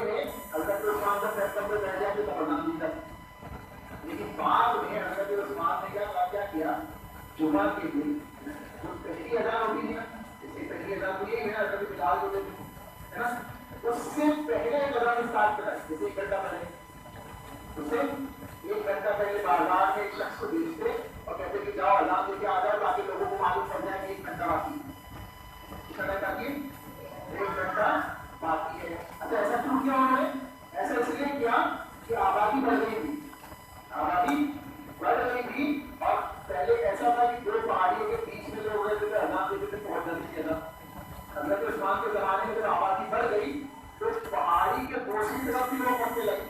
میں حضرت عثمان کا فیصلہ پہ بیٹھ جاتے تو اذان دی جاتی. لیکن بعد میں حضرت عثمان نے کیا کیا؟ جمعہ کے دن جو پہلی اذان ہوتی ہے نا، جیسے پہلی اذان ہوئی ہے حضرت بلال ہوتے ہے نا، اس سے پہلے ایک اذان اسٹارٹ کرائی. جیسے ایک گھنٹہ پہلے، اس سے ایک گھنٹہ پہلے بازار میں ایک شخص کو بھیجتے اور کہتے کہ جاؤ اذان دے کے آ جاؤ تاکہ لوگوں کو معلوم پڑ جائے کہ ایک گھنٹہ باقی ہے. کتنا تاکہ ایک گھنٹہ باقی ہے. اچھا ایسا کیوں کیا انہوں نے؟ ایسا اس لیے کیا کہ آبادی بڑھ گئی تھی. آبادی بڑھ گئی تھی اور پہلے ایسا تھا کہ دو پہاڑیوں کے بیچ میں لوگ رہتے تھے اذان دیتے تھے پہنچ جاتی تھی اذان. حضرت عثمان کے زمانے میں جب آبادی بڑھ گئی تو پہاڑی کے دوسری طرف بھی لوگ پڑھنے لگے،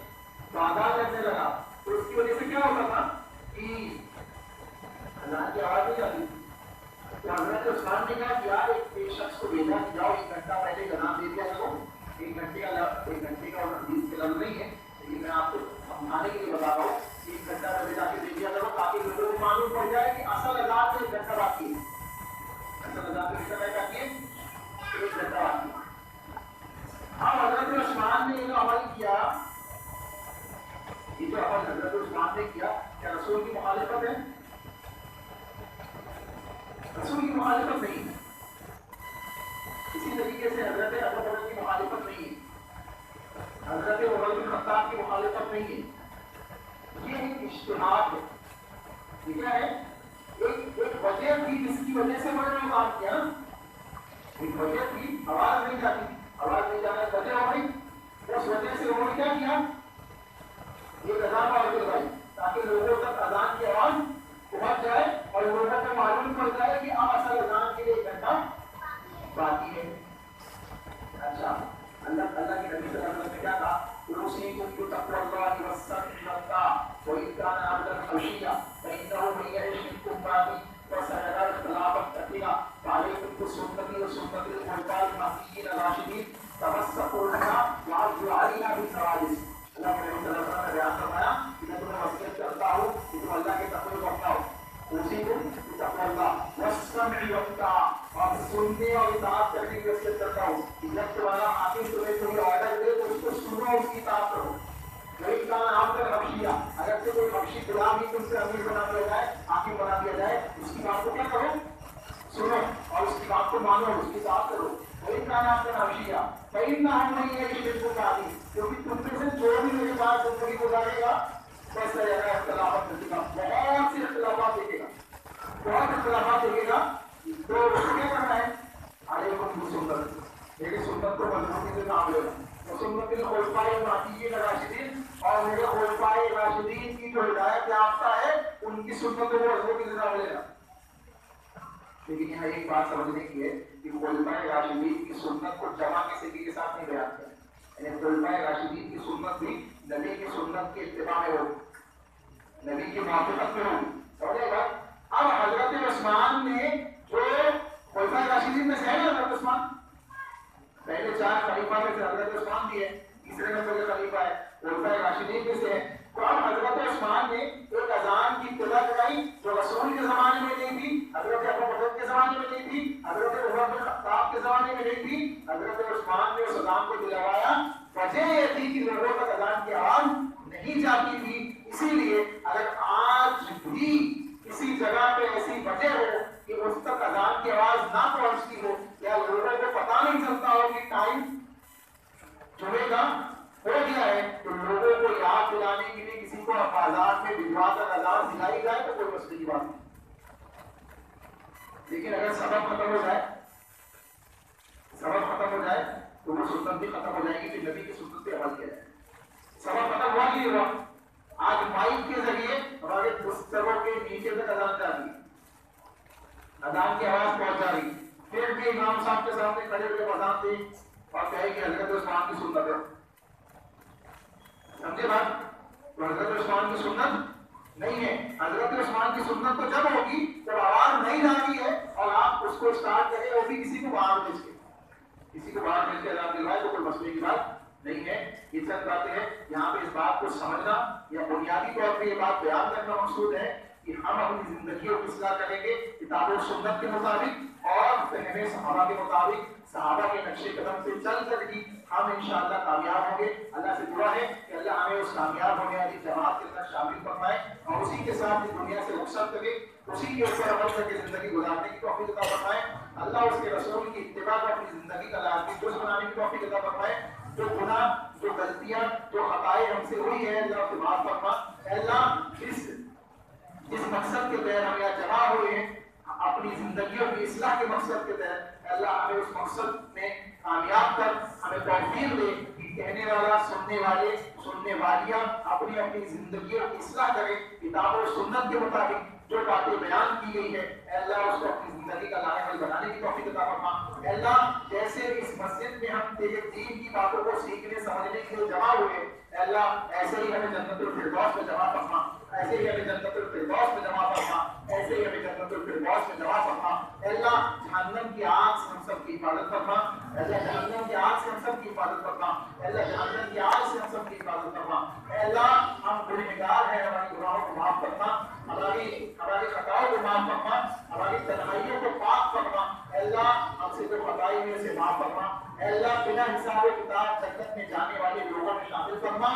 تعداد لگنے لگا. تو اس کی وجہ سے کیا ہوتا تھا کہ اذان کی آواز نہیں جاتی. تو حضرت عثمان نے کیا ایک شخص کو بھیجا کہ جاؤ ایک گھنٹہ پہلے اذان دے دیا کرو. ایک گھنٹے کا حدیث کے لفظ نہیں ہے لیکن میں آپ کو سمجھانے کے لیے بتا رہا ہوں. ایک گھنٹہ پہلے جا کے دے دیا کرو تاکہ لوگوں کو معلوم پڑ جائے کہ اصل اذان سے ایک گھنٹہ باقی ہے. اصل اذان سے کتنا باقی ہے؟ ایک گھنٹہ باقی ہے. اب حضرت عثمان نے یہ جو عمل کیا، یہ جو عمل حضرت عثمان نے کیا، کیا رسول کی مخالفت ہے؟ رسول کی مخالفت نہیں ہے. اسی طریقے سے حضرت ابو بکر کی مخالفت نہیں ہے، حضرت عمر بن خطاب کی مخالفت نہیں ہے. یہ ایک اجتہاد ہے. یہ کیا ہے؟ ایک وجہ تھی جس کی وجہ سے انہوں نے کام کیا. ایک وجہ تھی، آواز نہیں جاتی، آواز نہیں جانے وجہ ہو گئی. اس وجہ سے انہوں نے کیا کیا؟ ایک اذان آواز لگائی تاکہ لوگوں تک اذان کی آواز پہنچ جائے اور لوگوں کو معلوم پڑ جائے کہ اب اصل اذان کے لیے ایک گھنٹہ باقی ہے. اچھا اللہ کے نبی صلی اللہ علیہ وسلم نے کیا کہا؟ اوصیکم بتقوى الله والسمع والطاعة وإن كان عبدا حبشيا فإنه من يعش منكم بعدي فسيرى اختلافا كثيرا فعليكم بسنتي وسنة الخلفاء المهديين الراشدين تمسكوا بها وعضوا عليها بالنواجذ. اللہ کے نبی صلی اللہ علیہ وسلم نے بیان فرمایا کہ میں تمہیں وصیت کرتا ہوں کہ تم اللہ کے تقوی کو اپناؤ. اوصیکم بتقوى الله والسمع والطاعة، اور سننے اور اطاعت کرنے کی وصیت کرتا ہوں کہ جب تمہارا حاکم تمہیں کوئی آرڈر دے تو اس کو سنو اور اس کی اطاعت کرو. وہی کام آپ کا حبشیہ، اگر سے کوئی حبشی غلام ہی تم سے امیر بنا دیا جائے، حاکم بنا دیا جائے، اس کی بات کو کیا کرو؟ سنو اور اس کی بات کو مانو، اس کی اطاعت کرو. وہی کام آپ کا حبشیہ فإنه من يعش منكم بعدي، کیونکہ تم میں سے جو بھی میرے بعد زندگی گزارے گا بس اختلافات دیکھے گا، بہت سے اختلافات دیکھے گا، بہت اختلافات دیکھے گا. تو اس کو کیا کرنا ہے؟ علیکم بسنت، میری سنت کو مضبوطی سے کام لینا. سنت الخلفاء المہدیین الراشدین، اور میرے خلفاء راشدین کی جو ہدایت یافتہ ہے ان کی سنت کو مضبوطی سے کام لینا. لیکن یہاں ایک بات سمجھنے کی ہے کہ خلفاء راشدین کی سنت کو جمع کسی کے ساتھ نہیں بیان کیا. یعنی خلفاء راشدین کی سنت بھی نبی کی سنت کے اتباع میں ہوگی، نبی کی موافقت میں ہوگی. سمجھے گا؟ اب حضرت عثمان نے جو خلفاء راشدین میں سے ہے نا، حضرت عثمان پہلے 4 خلیفہ میں سے حضرت عثمان بھی ہے، تیسرے نمبر کے خلیفہ ہے، خلفاء راشدین میں سے ہے. تو اب حضرت عثمان نے ایک اذان کی ابتدا کرائی جو رسول کے زمانے میں نہیں تھی، حضرت ابو بکر کے زمانے میں نہیں تھی، حضرت عمر بن خطاب کے زمانے میں نہیں تھی. حضرت عثمان نے اس اذان کو دلوایا. وجہ یہ تھی کہ لوگوں تک اذان کی آواز نہیں جاتی تھی. اسی لیے اگر آج بھی کسی جگہ پہ ایسی وجہ ہو کہ اس تک اذان کی آواز نہ پہنچتی ہو یا لوگوں کو پتہ نہیں چلتا ہو کہ ٹائم جمعے کا ہو گیا ہے، تو لوگوں کو یاد دلانے کے لیے کسی کو حفاظات میں بھجوا کر اذان دلائی جائے تو کوئی مسئلے کی بات نہیں. لیکن اگر سبب ختم ہو جائے تو وہ سنت بھی ختم ہو جائے گی، پھر نبی کی سنت پہ عمل کیا جائے. سبب ختم ہوا نہیں ہوا. آج مائک کے ذریعے ہمارے بستروں کے نیچے تک اذان جاتی ہے. اذان کی آواز پہنچا رہی، پھر بھی امام صاحب کے سامنے کھڑے ہوئے اذان دی اور کہے کہ حضرت عثمان کی سنت ہے. سمجھے بات؟ تو حضرت عثمان کی سنت نہیں ہے. حضرت عثمان کی سنت تو جب ہوگی جب آواز نہیں آ رہی ہے اور آپ اس کو اسٹارٹ کریں، وہ بھی کسی کو باہر بھیج کے، کسی کو باہر بھیج کے اذان دلوائے تو کوئی مسئلے کی بات نہیں ہے. یہ چند باتیں ہیں یہاں پہ. اس بات کو سمجھنا یا بنیادی طور پہ یہ بات بیان کرنا مقصود ہے کہ ہم اپنی زندگیوں کی اصلاح کریں گے کتاب و سنت کے مطابق اور فہم صحابہ کے مطابق، صحابہ کے نقش قدم سے چل کر ہی ہم انشاءاللہ کامیاب ہوں گے. اللہ سے دعا ہے کہ اللہ ہمیں اس کامیاب ہونے والی جماعت کے اندر شامل فرمائے اور اسی کے ساتھ اس دنیا سے رخصت کرے، اسی کے اوپر عمل کر کے زندگی گزارنے کی توفیق عطا فرمائے. اللہ اس کے رسول کی اتباع کو اپنی زندگی کا لازمی جز بنانے کی توفیق عطا فرمائے. جو گناہ، جو غلطیاں، جو خطائیں ہم سے ہوئی ہے اللہ اسے معاف فرما. اللہ جس مقصد کے تحت ہم یہاں جمع ہوئے ہیں اپنی زندگیوں کی اصلاح کے مقصد کے تحت، اللہ ہمیں اس مقصد میں کامیاب کر ہمیں توفیق دے کہ کہنے والا، سننے والے، سننے والیاں اپنی اپنی زندگیوں کی اصلاح کریں کتاب و سنت کے مطابق. جو باتیں بیان کی گئی ہے اے اللہ اس کو اپنی زندگی کا لائق بنانے کی توفیق عطا فرما. اے اللہ جیسے اس مسجد میں ہم تیرے دین کی باتوں کو سیکھنے سمجھنے کے لیے جمع ہوئے اے اللہ ایسے ہی ہمیں جنت الفردوس میں جمع فرما، ایسے ہی ہمیں جنت الفردوس میں جمع فرما، ایسے ہی ہمیں جنت الفردوس میں جمع فرما. اے اللہ جہنم کی آگ سے ہم سب کی حفاظت فرما. اے اللہ جہنم کی آگ سے ہم سب کی حفاظت فرما. اے اللہ جہنم کی آگ سے ہم سب کی حفاظت فرما. اے اللہ ہم گنہگار ہیں، ہماری گناہوں کو معاف فرما، ہماری خطاؤں کو معاف فرما، ہماری تنہائیوں کو پاک فرما. اے اللہ ہم سے جو خطائی ہوئی اسے معاف فرما. اے اللہ بنا حساب و کتاب جنت میں جانے والے لوگوں میں شامل فرما،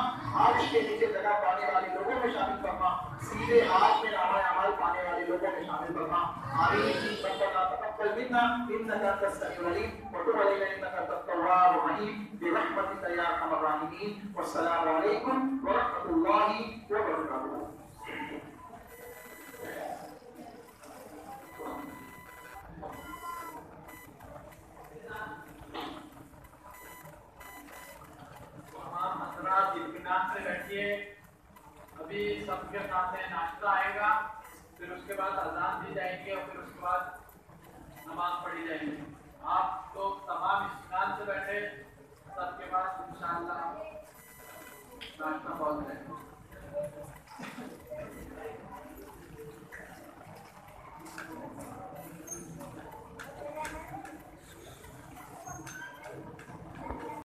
عرش کے نیچے جگہ پانے والے لوگوں میں شامل فرما، سیدھے ہاتھ میں نامہ اعمال پانے والے لوگوں میں شامل فرما. آمین. ربنا تقبل منا انك انت السميع العليم وتب علينا انك انت التواب الرحيم برحمتك يا ارحم الراحمين. والسلام عليكم ورحمة الله وبركاته. اطمینان سے بیٹھیے. ابھی سب کے سامنے ناشتہ آئے گا، پھر اس کے بعد اذان دی جائے گی اور پھر اس کے بعد نماز پڑھی جائے گی. آپ لوگ تمام اطمینان سے بیٹھے، سب کے بعد انشاءاللہ ناشتہ پہنچ جائے گا.